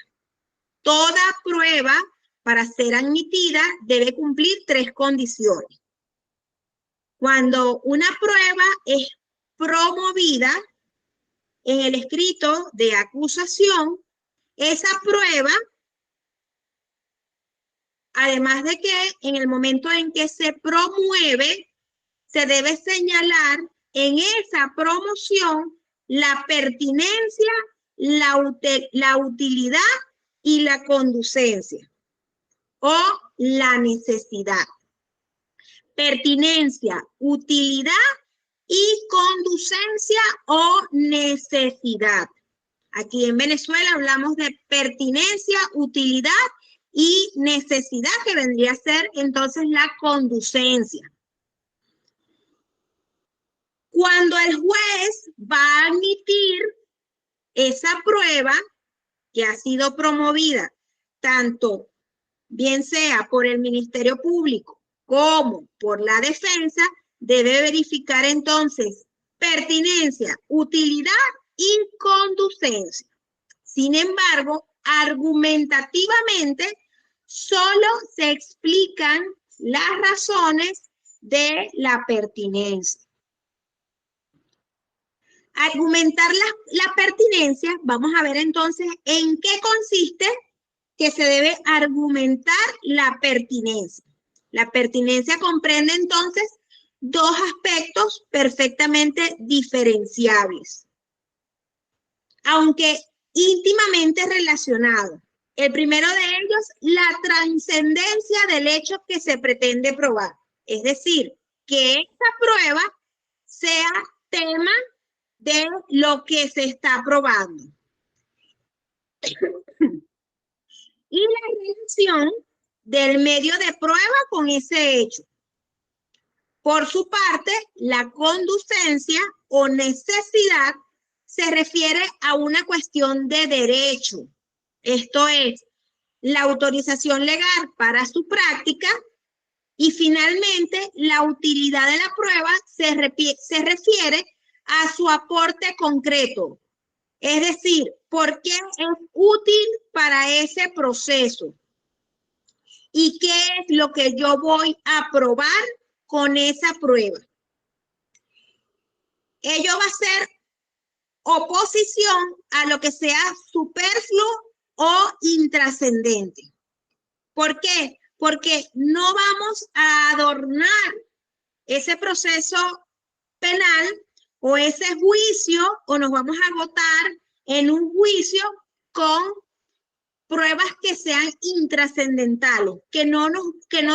Toda prueba, para ser admitida, debe cumplir 3 condiciones. Cuando una prueba es promovida en el escrito de acusación, esa prueba, además de que en el momento en que se promueve, se debe señalar en esa promoción la pertinencia, la utilidad y la conducencia o la necesidad. Pertinencia, utilidad y conducencia o necesidad. Aquí en Venezuela hablamos de pertinencia, utilidad y necesidad, que vendría a ser entonces la conducencia. Cuando el juez va a admitir esa prueba que ha sido promovida, tanto bien sea por el Ministerio Público como por la defensa, debe verificar entonces pertinencia, utilidad y conducencia. Sin embargo, argumentativamente, solo se explican las razones de la pertinencia. Argumentar la pertinencia, vamos a ver entonces en qué consiste que se debe argumentar la pertinencia. La pertinencia comprende entonces 2 aspectos perfectamente diferenciables, aunque íntimamente relacionados. El primero de ellos, la trascendencia del hecho que se pretende probar. Es decir, que esta prueba sea tema de lo que se está probando. Y la relación del medio de prueba con ese hecho. Por su parte, la conducencia o necesidad se refiere a una cuestión de derecho. Esto es, la autorización legal para su práctica, y finalmente la utilidad de la prueba se refiere a su aporte concreto. Es decir, ¿por qué es útil para ese proceso? ¿Y qué es lo que yo voy a probar con esa prueba? Ello va a ser oposición a lo que sea superfluo o intrascendente. ¿Por qué? Porque no vamos a adornar ese proceso penal o ese juicio, o nos vamos a agotar en un juicio con pruebas que sean intrascendentales, que no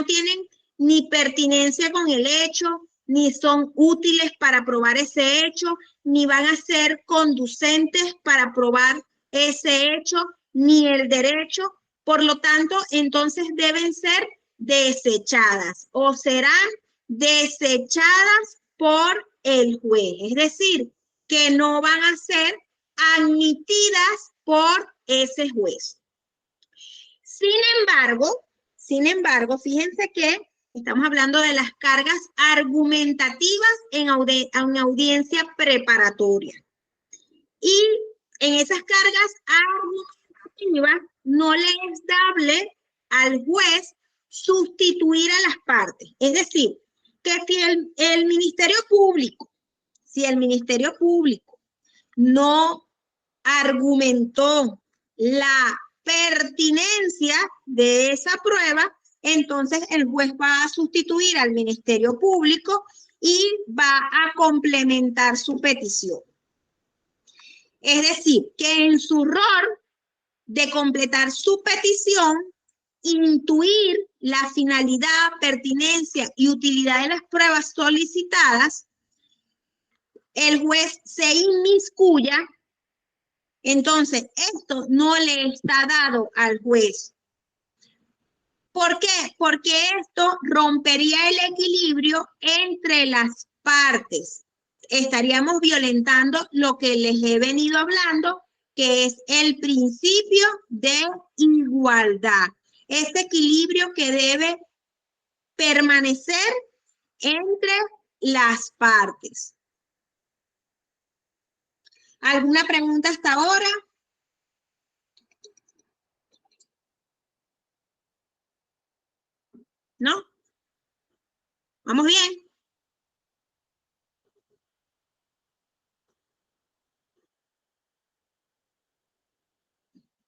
tienen ni pertinencia con el hecho, ni son útiles para probar ese hecho, ni van a ser conducentes para probar ese hecho, ni el derecho. Por lo tanto, entonces deben ser desechadas o serán desechadas por el juez. Es decir, que no van a ser admitidas por ese juez. Sin Sin embargo, fíjense que estamos hablando de las cargas argumentativas en audiencia preparatoria. Y en esas cargas argumentativas no le es dable al juez sustituir a las partes. Es decir, que si el Ministerio Público no argumentó la pertinencia de esa prueba, entonces el juez va a sustituir al Ministerio Público y va a complementar su petición. Es decir, que en su rol de completar su petición, intuir la finalidad, pertinencia y utilidad de las pruebas solicitadas, el juez se inmiscuya. Entonces, esto no le está dado al juez. ¿Por qué? Porque esto rompería el equilibrio entre las partes. Estaríamos violentando lo que les he venido hablando, que es el principio de igualdad. Este equilibrio que debe permanecer entre las partes. ¿Alguna pregunta hasta ahora? ¿No? ¿Vamos bien?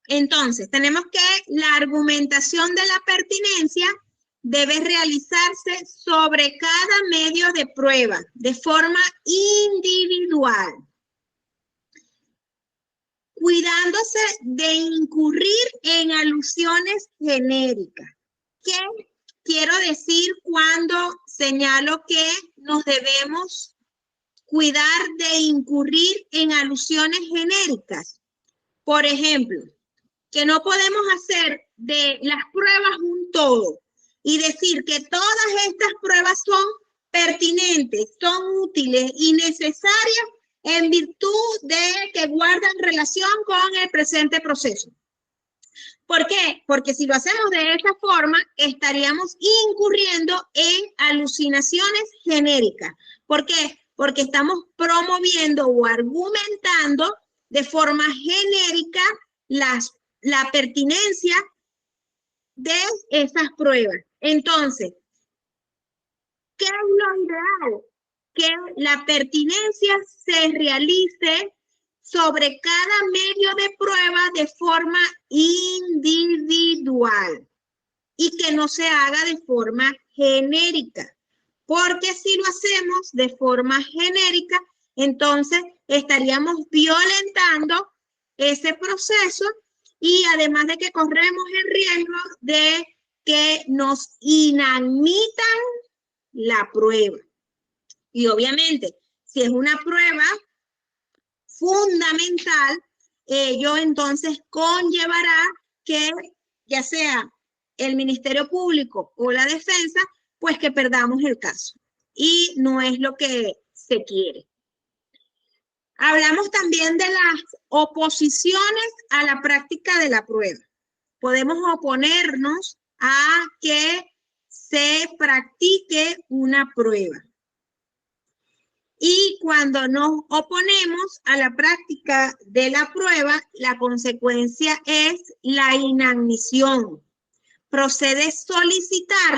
Entonces, tenemos que la argumentación de la pertinencia debe realizarse sobre cada medio de prueba de forma individual, cuidándose de incurrir en alusiones genéricas. ¿Qué quiero decir cuando señalo que nos debemos cuidar de incurrir en alusiones genéricas? Por ejemplo, que no podemos hacer de las pruebas un todo y decir que todas estas pruebas son pertinentes, son útiles y necesarias en virtud de que guardan relación con el presente proceso. ¿Por qué? Porque si lo hacemos de esa forma, estaríamos incurriendo en alucinaciones genéricas. ¿Por qué? Porque estamos promoviendo o argumentando de forma genérica la pertinencia de esas pruebas. Entonces, ¿qué es lo ideal? Que la pertinencia se realice sobre cada medio de prueba de forma individual y que no se haga de forma genérica. Porque si lo hacemos de forma genérica, entonces estaríamos violentando ese proceso y además de que corremos el riesgo de que nos inadmitan la prueba. Y obviamente, si es una prueba fundamental, ello entonces conllevará que ya sea el Ministerio Público o la defensa, pues que perdamos el caso. Y no es lo que se quiere. Hablamos también de las oposiciones a la práctica de la prueba. Podemos oponernos a que se practique una prueba. Y cuando nos oponemos a la práctica de la prueba, la consecuencia es la inadmisión. Procede solicitar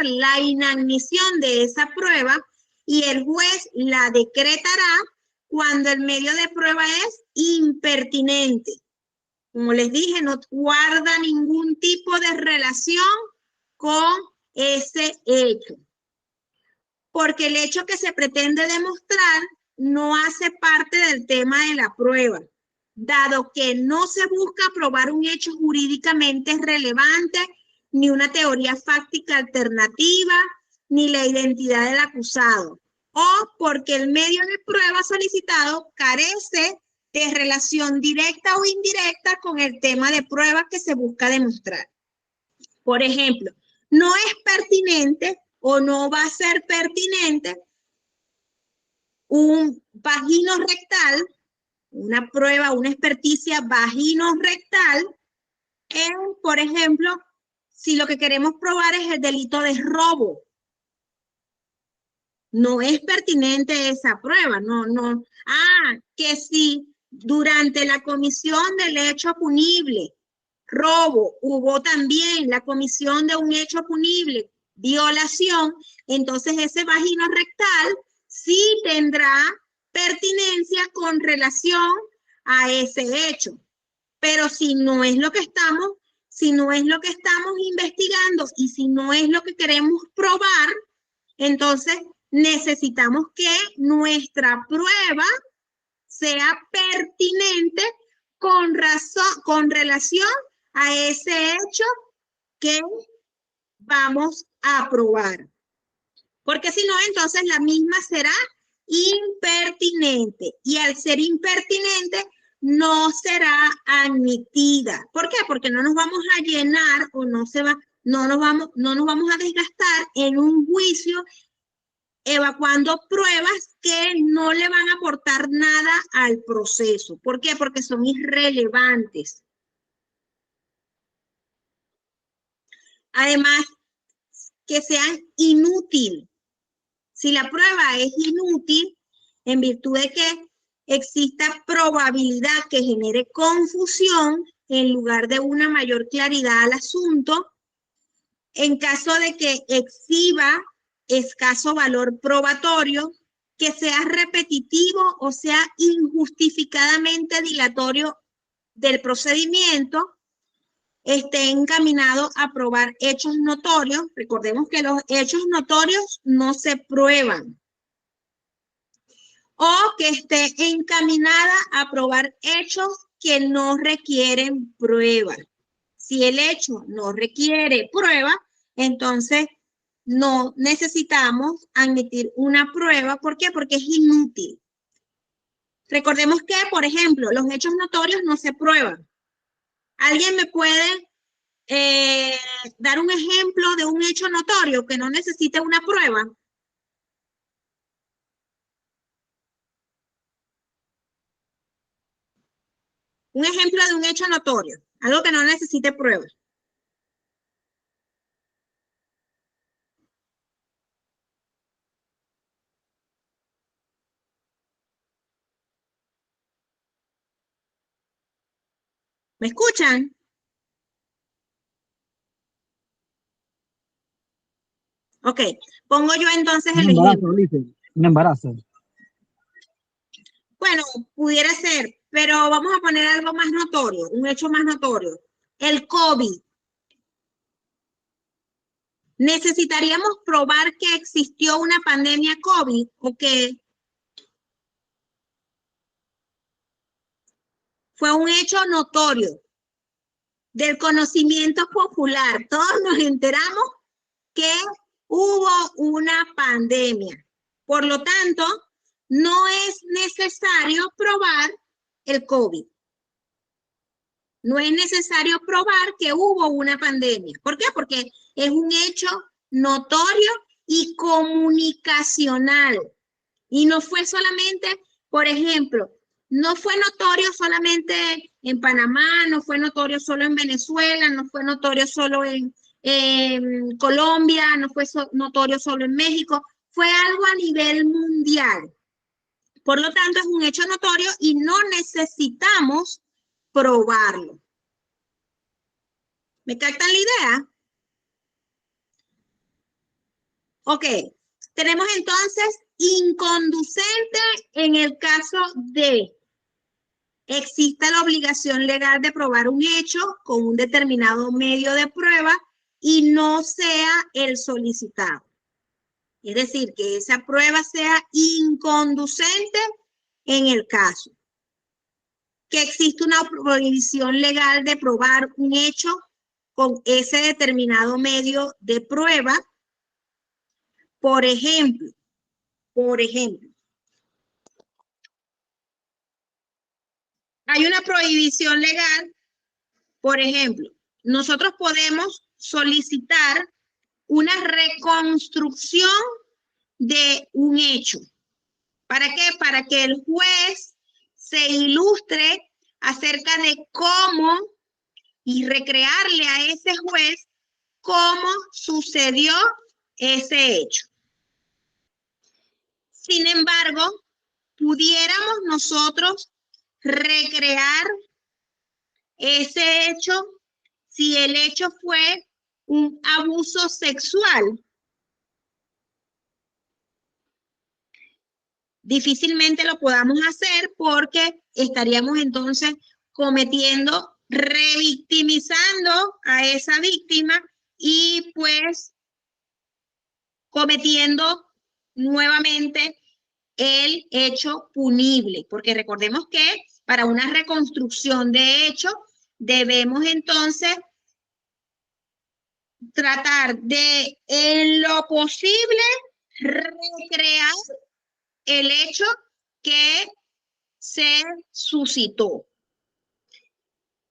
la inadmisión de esa prueba y el juez la decretará cuando el medio de prueba es impertinente. Como les dije, no guarda ningún tipo de relación con ese hecho. Porque el hecho que se pretende demostrar no hace parte del tema de la prueba, dado que no se busca probar un hecho jurídicamente relevante, ni una teoría fáctica alternativa, ni la identidad del acusado, o porque el medio de prueba solicitado carece de relación directa o indirecta con el tema de prueba que se busca demostrar. Por ejemplo, no es pertinente o no va a ser pertinente un vagino-rectal, una prueba, una experticia vagino-rectal en, por ejemplo, si lo que queremos probar es el delito de robo. No es pertinente esa prueba, no. Que si durante la comisión del hecho punible, robo, hubo también la comisión de un hecho punible, violación, entonces ese vagino rectal sí tendrá pertinencia con relación a ese hecho. Pero si no es lo que estamos investigando y si no es lo que queremos probar, entonces necesitamos que nuestra prueba sea pertinente con relación a ese hecho que vamos a probar. Porque si no, entonces la misma será impertinente. Y al ser impertinente, no será admitida. ¿Por qué? Porque no nos vamos a llenar o no nos vamos a desgastar en un juicio evacuando pruebas que no le van a aportar nada al proceso. ¿Por qué? Porque son irrelevantes. Además, que sean inútiles. Si la prueba es inútil, en virtud de que exista probabilidad que genere confusión en lugar de una mayor claridad al asunto, en caso de que exhiba escaso valor probatorio, que sea repetitivo o sea injustificadamente dilatorio del procedimiento, esté encaminado a probar hechos notorios. Recordemos que los hechos notorios no se prueban. O que esté encaminada a probar hechos que no requieren prueba. Si el hecho no requiere prueba, entonces no necesitamos admitir una prueba. ¿Por qué? Porque es inútil. Recordemos que, por ejemplo, los hechos notorios no se prueban. ¿Alguien me puede dar un ejemplo de un hecho notorio que no necesite una prueba? Un ejemplo de un hecho notorio, algo que no necesite prueba. ¿Me escuchan? Ok, pongo yo entonces el ejemplo. Un embarazo. Bueno, pudiera ser, pero vamos a poner algo más notorio, un hecho más notorio. El COVID. ¿Necesitaríamos probar que existió una pandemia COVID o que fue un hecho notorio del conocimiento popular? Todos nos enteramos que hubo una pandemia. Por lo tanto, no es necesario probar el COVID. No es necesario probar que hubo una pandemia. ¿Por qué? Porque es un hecho notorio y comunicacional. Y no fue solamente, por ejemplo, no fue notorio solamente en Panamá, no fue notorio solo en Venezuela, no fue notorio solo en Colombia, no fue notorio solo en México, fue algo a nivel mundial. Por lo tanto, es un hecho notorio y no necesitamos probarlo. ¿Me captan la idea? Ok, tenemos entonces inconducente en el caso de exista la obligación legal de probar un hecho con un determinado medio de prueba y no sea el solicitado. Es decir, que esa prueba sea inconducente en el caso. Que existe una prohibición legal de probar un hecho con ese determinado medio de prueba. Por ejemplo, hay una prohibición legal. Por ejemplo, nosotros podemos solicitar una reconstrucción de un hecho. ¿Para qué? Para que el juez se ilustre acerca de cómo y recrearle a ese juez cómo sucedió ese hecho. Sin embargo, pudiéramos nosotros recrear ese hecho si el hecho fue un abuso sexual. Difícilmente lo podamos hacer porque estaríamos entonces cometiendo, revictimizando a esa víctima y pues cometiendo nuevamente el hecho punible, porque recordemos que para una reconstrucción de hecho debemos entonces tratar de, en lo posible, recrear el hecho que se suscitó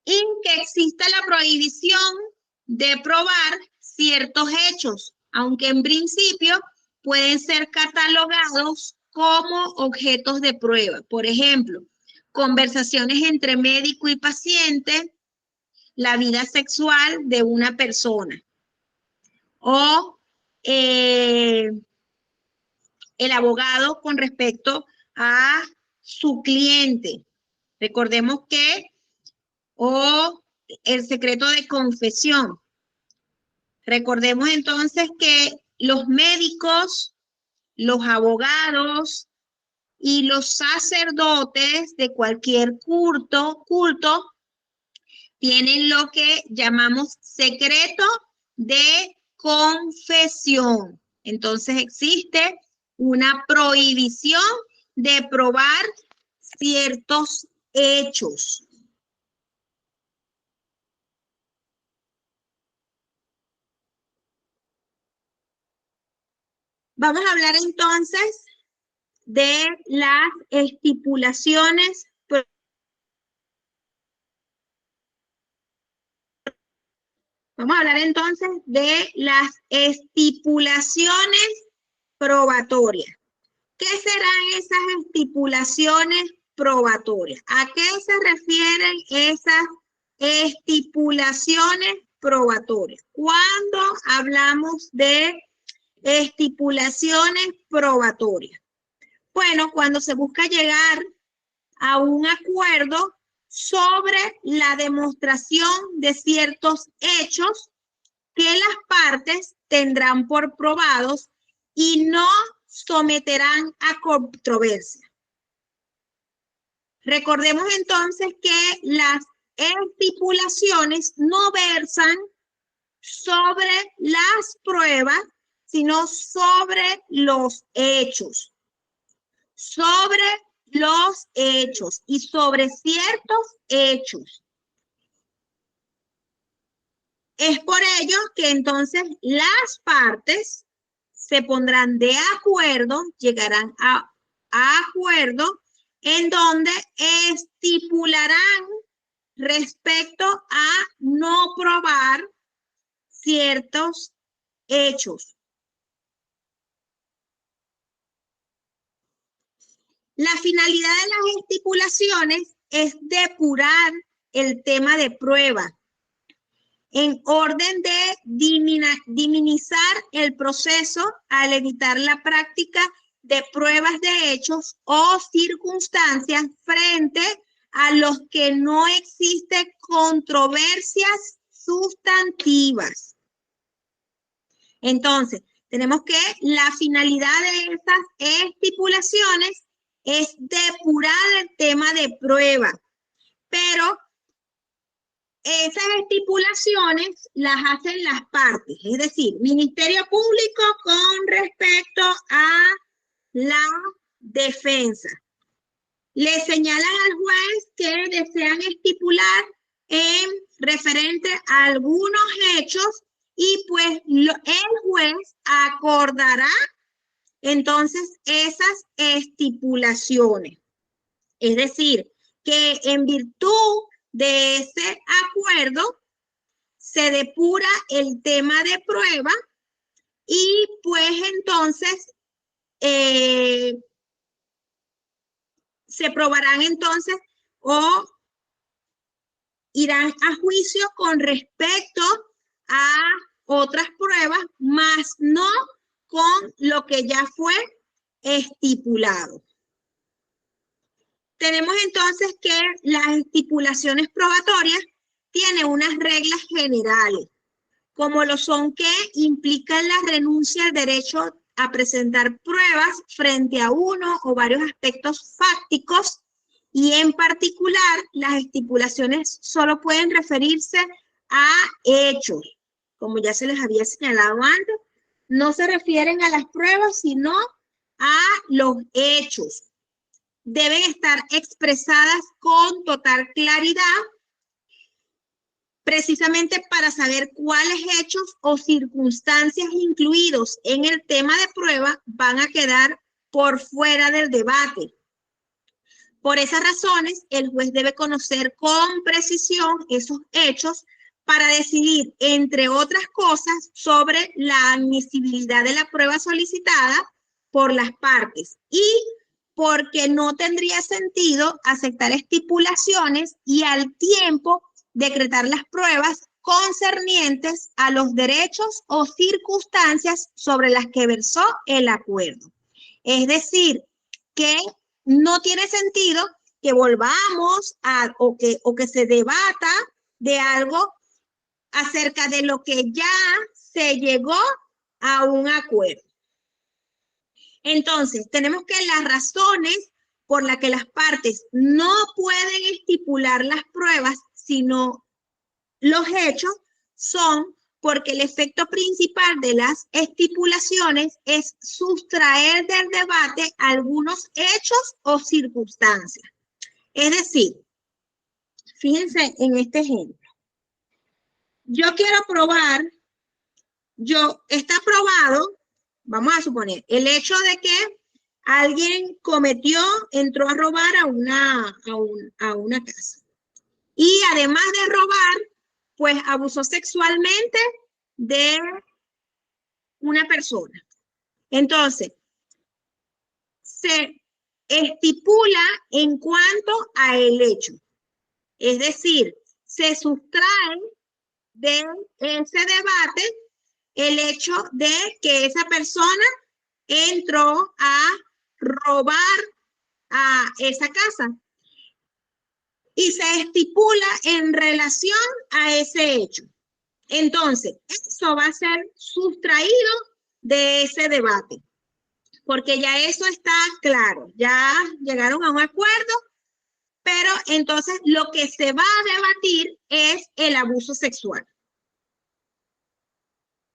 y que exista la prohibición de probar ciertos hechos, aunque en principio pueden ser catalogados como objetos de prueba. Por ejemplo, conversaciones entre médico y paciente, la vida sexual de una persona o el abogado con respecto a su cliente. Recordemos que, o el secreto de confesión. Recordemos entonces que los médicos, los abogados y los sacerdotes de cualquier culto tienen lo que llamamos secreto de confesión. Entonces existe una prohibición de probar ciertos hechos. Vamos a hablar entonces de las estipulaciones. Vamos a hablar entonces de las estipulaciones probatorias. ¿Qué serán esas estipulaciones probatorias? ¿A qué se refieren esas estipulaciones probatorias? Cuando hablamos de estipulaciones probatorias. Bueno, cuando se busca llegar a un acuerdo sobre la demostración de ciertos hechos que las partes tendrán por probados y no someterán a controversia. Recordemos entonces que las estipulaciones no versan sobre las pruebas, sino sobre los hechos. Sobre los hechos y sobre ciertos hechos. Es por ello que entonces las partes se pondrán de acuerdo, llegarán a acuerdo en donde estipularán respecto a no probar ciertos hechos. La finalidad de las estipulaciones es depurar el tema de prueba en orden de minimizar el proceso al evitar la práctica de pruebas de hechos o circunstancias frente a los que no existen controversias sustantivas. Entonces, tenemos que la finalidad de estas estipulaciones es depurar el tema de prueba, pero esas estipulaciones las hacen las partes, es decir, Ministerio Público con respecto a la defensa. Le señalan al juez que desean estipular en referente a algunos hechos y pues el juez acordará entonces esas estipulaciones. Es decir, que en virtud de ese acuerdo se depura el tema de prueba y pues entonces se probarán entonces o irán a juicio con respecto a otras pruebas, más no con lo que ya fue estipulado. Tenemos entonces que las estipulaciones probatorias tienen unas reglas generales, como lo son que implican la renuncia al derecho a presentar pruebas frente a uno o varios aspectos fácticos, y en particular las estipulaciones solo pueden referirse a hechos. Como ya se les había señalado antes, no se refieren a las pruebas, sino a los hechos. Deben estar expresadas con total claridad, precisamente para saber cuáles hechos o circunstancias incluidos en el tema de prueba van a quedar por fuera del debate. Por esas razones, el juez debe conocer con precisión esos hechos para decidir, entre otras cosas, sobre la admisibilidad de la prueba solicitada por las partes, y porque no tendría sentido aceptar estipulaciones y al tiempo decretar las pruebas concernientes a los derechos o circunstancias sobre las que versó el acuerdo. Es decir, que no tiene sentido que volvamos o que se debata de algo acerca de lo que ya se llegó a un acuerdo. Entonces, tenemos que las razones por las que las partes no pueden estipular las pruebas, sino los hechos, son porque el efecto principal de las estipulaciones es sustraer del debate algunos hechos o circunstancias. Es decir, fíjense en este ejemplo. Yo quiero probar, está probado, vamos a suponer, el hecho de que alguien entró a robar a una casa. Y además de robar, pues abusó sexualmente de una persona. Entonces, se estipula en cuanto a el hecho. Es decir, se sustrae de ese debate el hecho de que esa persona entró a robar a esa casa y se estipula en relación a ese hecho. Entonces, eso va a ser sustraído de ese debate, porque ya eso está claro, ya llegaron a un acuerdo, pero entonces lo que se va a debatir es el abuso sexual.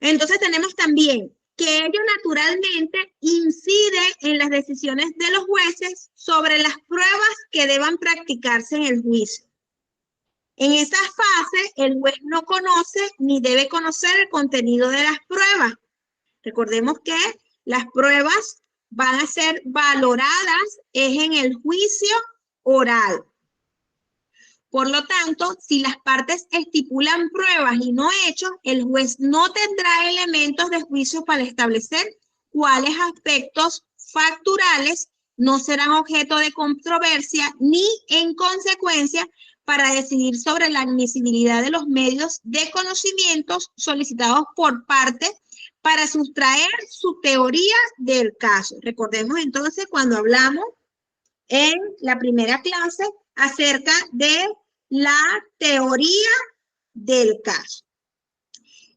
Entonces tenemos también que ello naturalmente incide en las decisiones de los jueces sobre las pruebas que deban practicarse en el juicio. En esa fase, el juez no conoce ni debe conocer el contenido de las pruebas. Recordemos que las pruebas van a ser valoradas en el juicio oral. Por lo tanto, si las partes estipulan pruebas y no hechos, el juez no tendrá elementos de juicio para establecer cuáles aspectos facturales no serán objeto de controversia ni, en consecuencia, para decidir sobre la admisibilidad de los medios de conocimientos solicitados por parte para sustraer su teoría del caso. Recordemos entonces cuando hablamos en la primera clase acerca de la teoría del caso.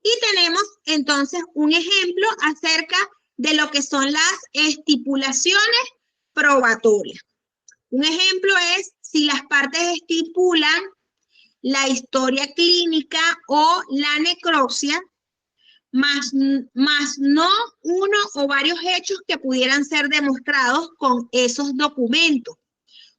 Y tenemos entonces un ejemplo acerca de lo que son las estipulaciones probatorias. Un ejemplo es si las partes estipulan la historia clínica o la necropsia, más no uno o varios hechos que pudieran ser demostrados con esos documentos,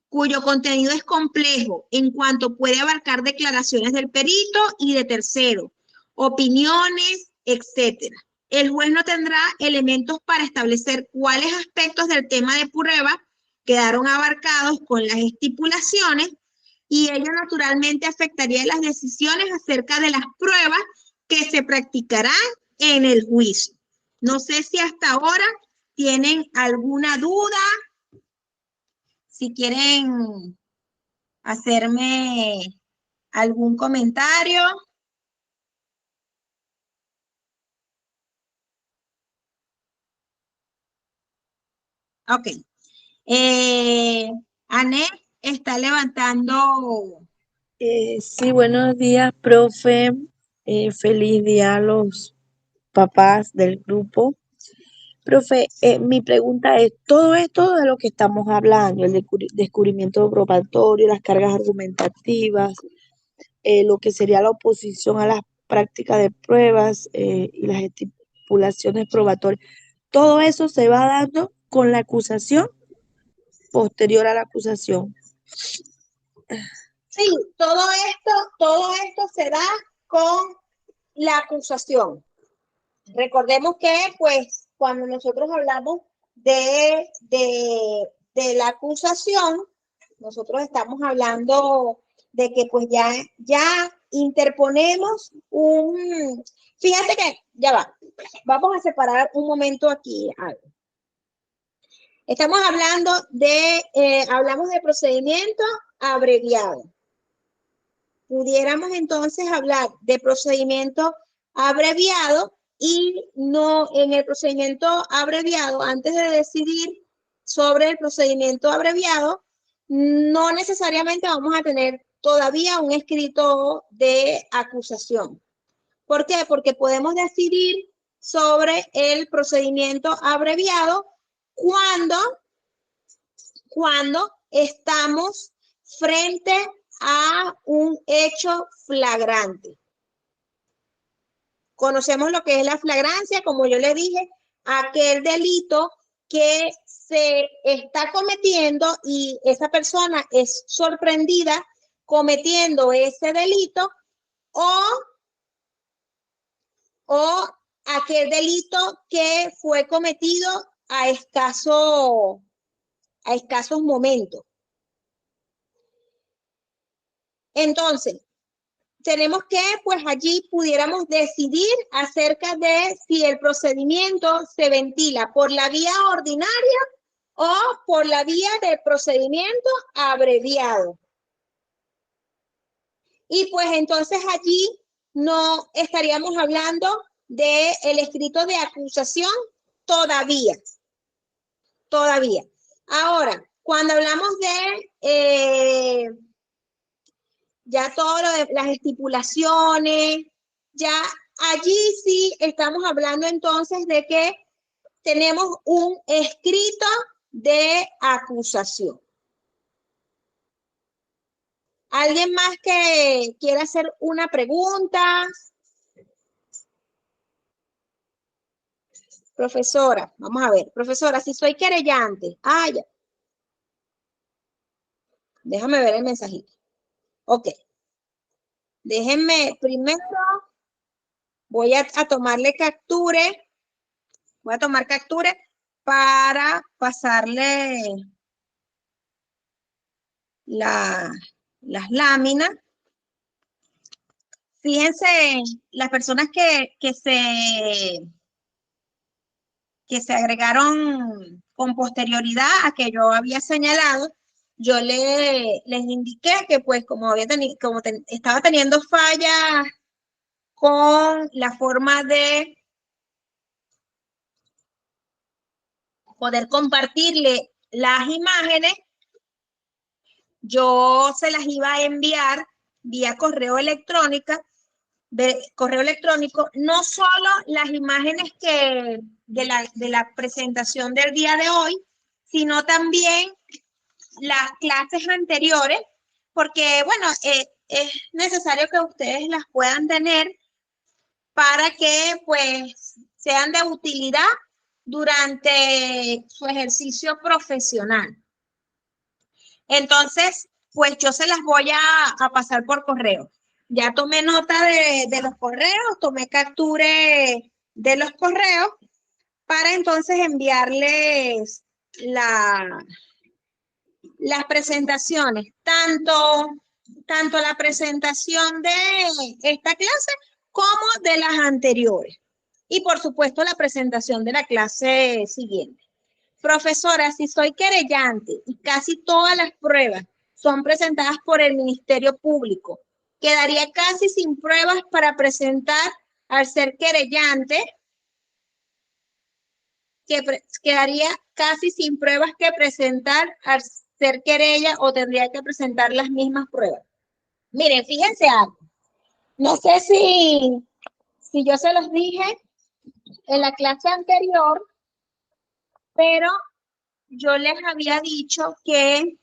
cuyo contenido es complejo en cuanto puede abarcar declaraciones del perito y de tercero, opiniones, etc. El juez no tendrá elementos para establecer cuáles aspectos del tema de prueba quedaron abarcados con las estipulaciones, y ello naturalmente afectaría las decisiones acerca de las pruebas que se practicarán en el juicio. No sé si hasta ahora tienen alguna duda, si quieren hacerme algún comentario. Ok. Anet está levantando. Sí, buenos días, profe. Feliz día a los papás del grupo. Profe, mi pregunta es, todo esto de lo que estamos hablando, el descubrimiento probatorio, las cargas argumentativas, lo que sería la oposición a las prácticas de pruebas y las estipulaciones probatorias, todo eso se va dando con la acusación, posterior a la acusación. Sí, todo esto se da con la acusación. Recordemos que, pues, cuando nosotros hablamos de la acusación, nosotros estamos hablando de que, pues, ya interponemos fíjate que, ya va, vamos a separar un momento aquí algo. Estamos hablando hablamos de procedimiento abreviado. Pudiéramos entonces hablar de procedimiento abreviado y no en el procedimiento abreviado, antes de decidir sobre el procedimiento abreviado, no necesariamente vamos a tener todavía un escrito de acusación. ¿Por qué? Porque podemos decidir sobre el procedimiento abreviado cuando estamos frente a un hecho flagrante. Conocemos lo que es la flagrancia, como yo le dije, aquel delito que se está cometiendo y esa persona es sorprendida cometiendo ese delito o aquel delito que fue cometido a escasos momentos. Entonces, tenemos que, pues allí pudiéramos decidir acerca de si el procedimiento se ventila por la vía ordinaria o por la vía del procedimiento abreviado. Y pues entonces allí no estaríamos hablando del escrito de acusación todavía. Ahora, cuando hablamos de ya todo lo de las estipulaciones, ya allí sí estamos hablando entonces de que tenemos un escrito de acusación. ¿Alguien más que quiera hacer una pregunta? Profesora, vamos a ver. Profesora, si soy querellante. Ya. Déjame ver el mensajito. Ok. Déjenme primero, voy a tomarle capture. Voy a tomar capture para pasarle las láminas. Fíjense, las personas que se agregaron con posterioridad a que yo había señalado, yo les indiqué que pues como estaba teniendo fallas con la forma de poder compartirle las imágenes, yo se las iba a enviar vía correo electrónico, no solo las imágenes de la presentación del día de hoy, sino también las clases anteriores, porque, bueno, es necesario que ustedes las puedan tener para que, pues, sean de utilidad durante su ejercicio profesional. Entonces, pues yo se las voy a pasar por correo. Ya tomé nota de los correos, tomé capture de los correos para entonces enviarles las presentaciones, tanto la presentación de esta clase como de las anteriores. Y por supuesto la presentación de la clase siguiente. Profesora, si soy querellante y casi todas las pruebas son presentadas por el Ministerio Público, quedaría casi sin pruebas para presentar al ser querellante. quedaría casi sin pruebas que presentar al ser querella o tendría que presentar las mismas pruebas. Miren, fíjense algo. No sé si yo se los dije en la clase anterior, pero yo les había dicho que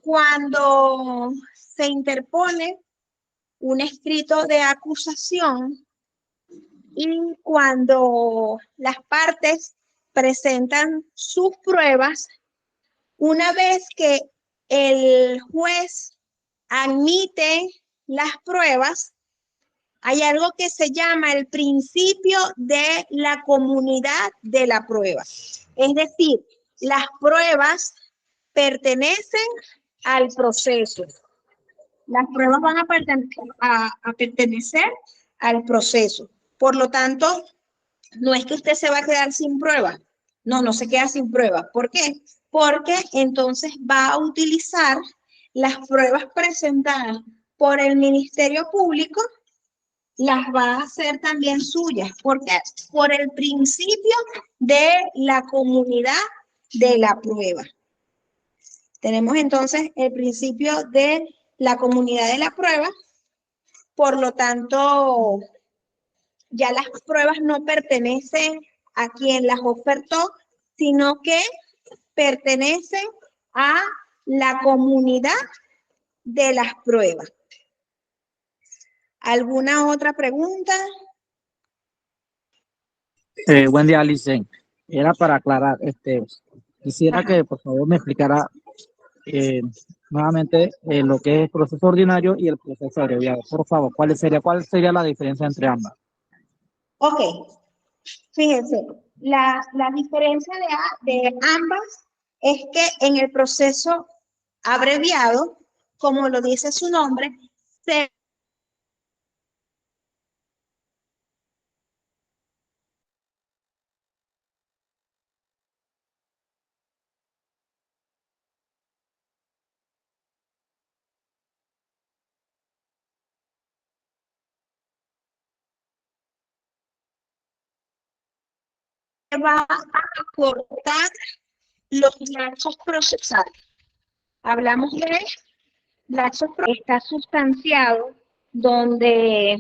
cuando se interpone un escrito de acusación y cuando las partes presentan sus pruebas, una vez que el juez admite las pruebas, hay algo que se llama el principio de la comunidad de la prueba. Es decir, las pruebas pertenecen al proceso. Las pruebas van a pertenecer al proceso. Por lo tanto, no es que usted se va a quedar sin prueba. No, no se queda sin prueba. ¿Por qué? Porque entonces va a utilizar las pruebas presentadas por el Ministerio Público, las va a hacer también suyas. ¿Por qué? Por el principio de la comunidad de la prueba. Tenemos entonces el principio de la comunidad de la prueba, por lo tanto, ya las pruebas no pertenecen a quien las ofertó, sino que pertenecen a la comunidad de las pruebas. ¿Alguna otra pregunta? Buen día, Alice. Era para aclarar, quisiera que por favor me explicara nuevamente lo que es proceso ordinario y el proceso abreviado. Por favor, ¿cuál sería la diferencia entre ambas? Ok, fíjense, la diferencia de ambas es que en el proceso abreviado, como lo dice su nombre, se va a acortar los lapsos procesales. Hablamos de lapsos está sustanciado donde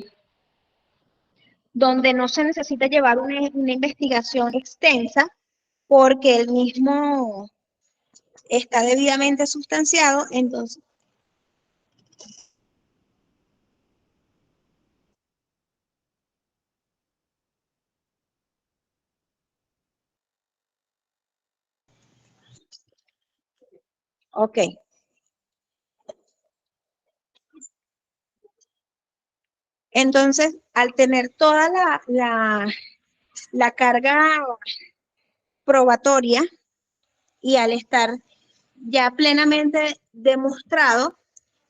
no se necesita llevar una investigación extensa porque el mismo está debidamente sustanciado, entonces ok. Entonces, al tener toda la carga probatoria y al estar ya plenamente demostrado,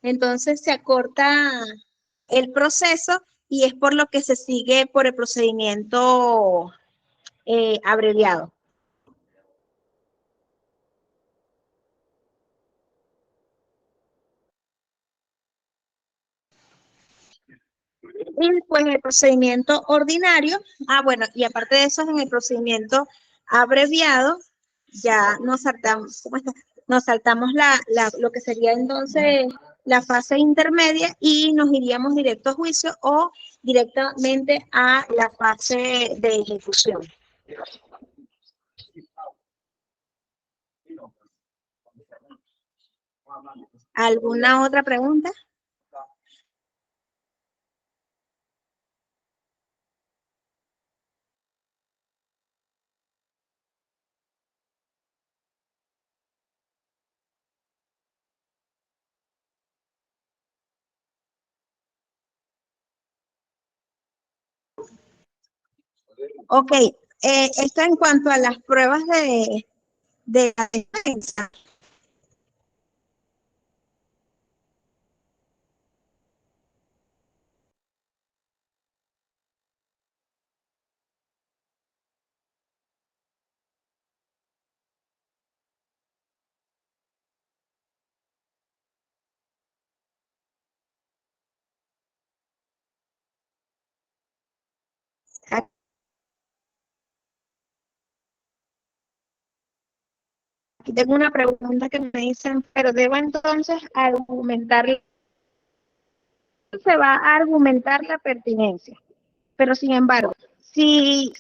entonces se acorta el proceso y es por lo que se sigue por el procedimiento abreviado. Y pues el procedimiento ordinario, bueno, y aparte de eso, en el procedimiento abreviado, ya nos saltamos, ¿cómo está? Nos saltamos lo que sería entonces la fase intermedia y nos iríamos directo a juicio o directamente a la fase de ejecución. ¿Alguna otra pregunta? Ok, esto en cuanto a las pruebas de la defensa. aquí tengo una pregunta que me dicen, pero debo entonces argumentar, se va a argumentar la pertinencia. Pero sin embargo, si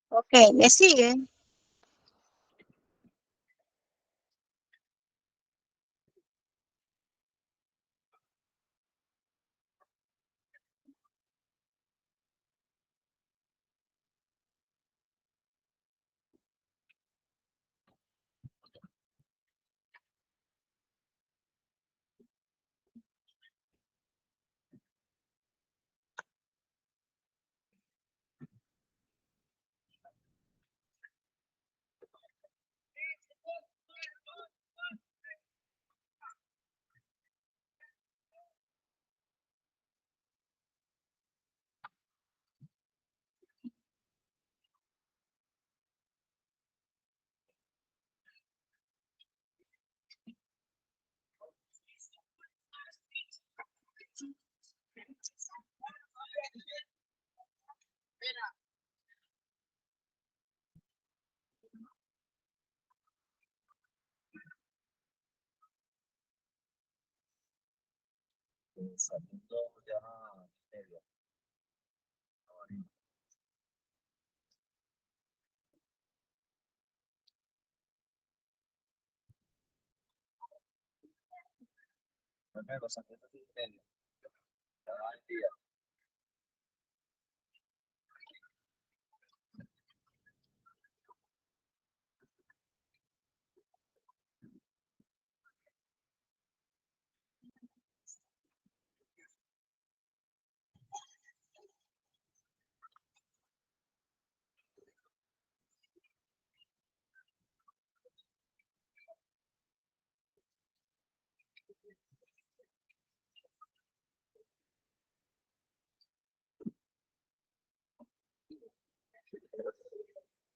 ok, ¿me sigue?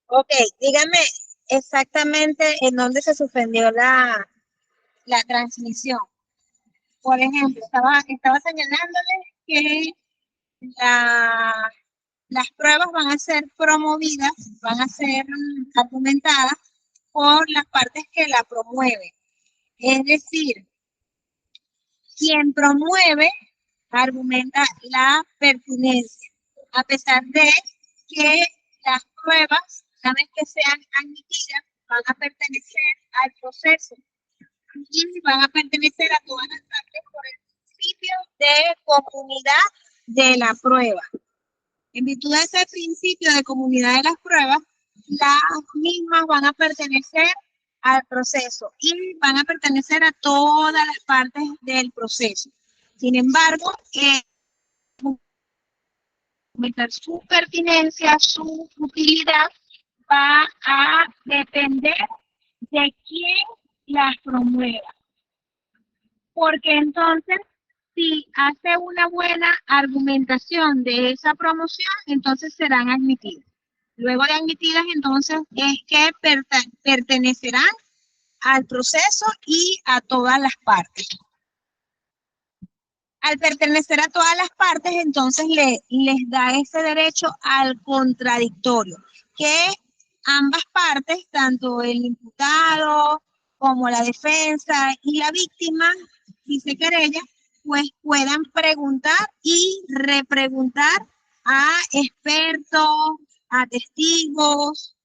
Ok, dígame exactamente en dónde se suspendió la transmisión. Por ejemplo, estaba señalándole que la- las pruebas van a ser promovidas, van a ser argumentadas por las partes que la promueven. Es decir, quien promueve argumenta la pertinencia, a pesar de que las pruebas, una vez que sean admitidas, van a pertenecer al proceso y van a pertenecer a todas las partes por el principio de comunidad de la prueba. En virtud de ese principio de comunidad de las pruebas, las mismas van a pertenecer al proceso y van a pertenecer a todas las partes del proceso. Sin embargo, su pertinencia, su utilidad va a depender de quién las promueva. Porque entonces, si hace una buena argumentación de esa promoción, entonces serán admitidas. Luego de admitidas, entonces, es que pertenecerán al proceso y a todas las partes. Al pertenecer a todas las partes, entonces les da ese derecho al contradictorio, que ambas partes, tanto el imputado como la defensa y la víctima, si se querella, pues puedan preguntar y repreguntar a expertos, a testigos.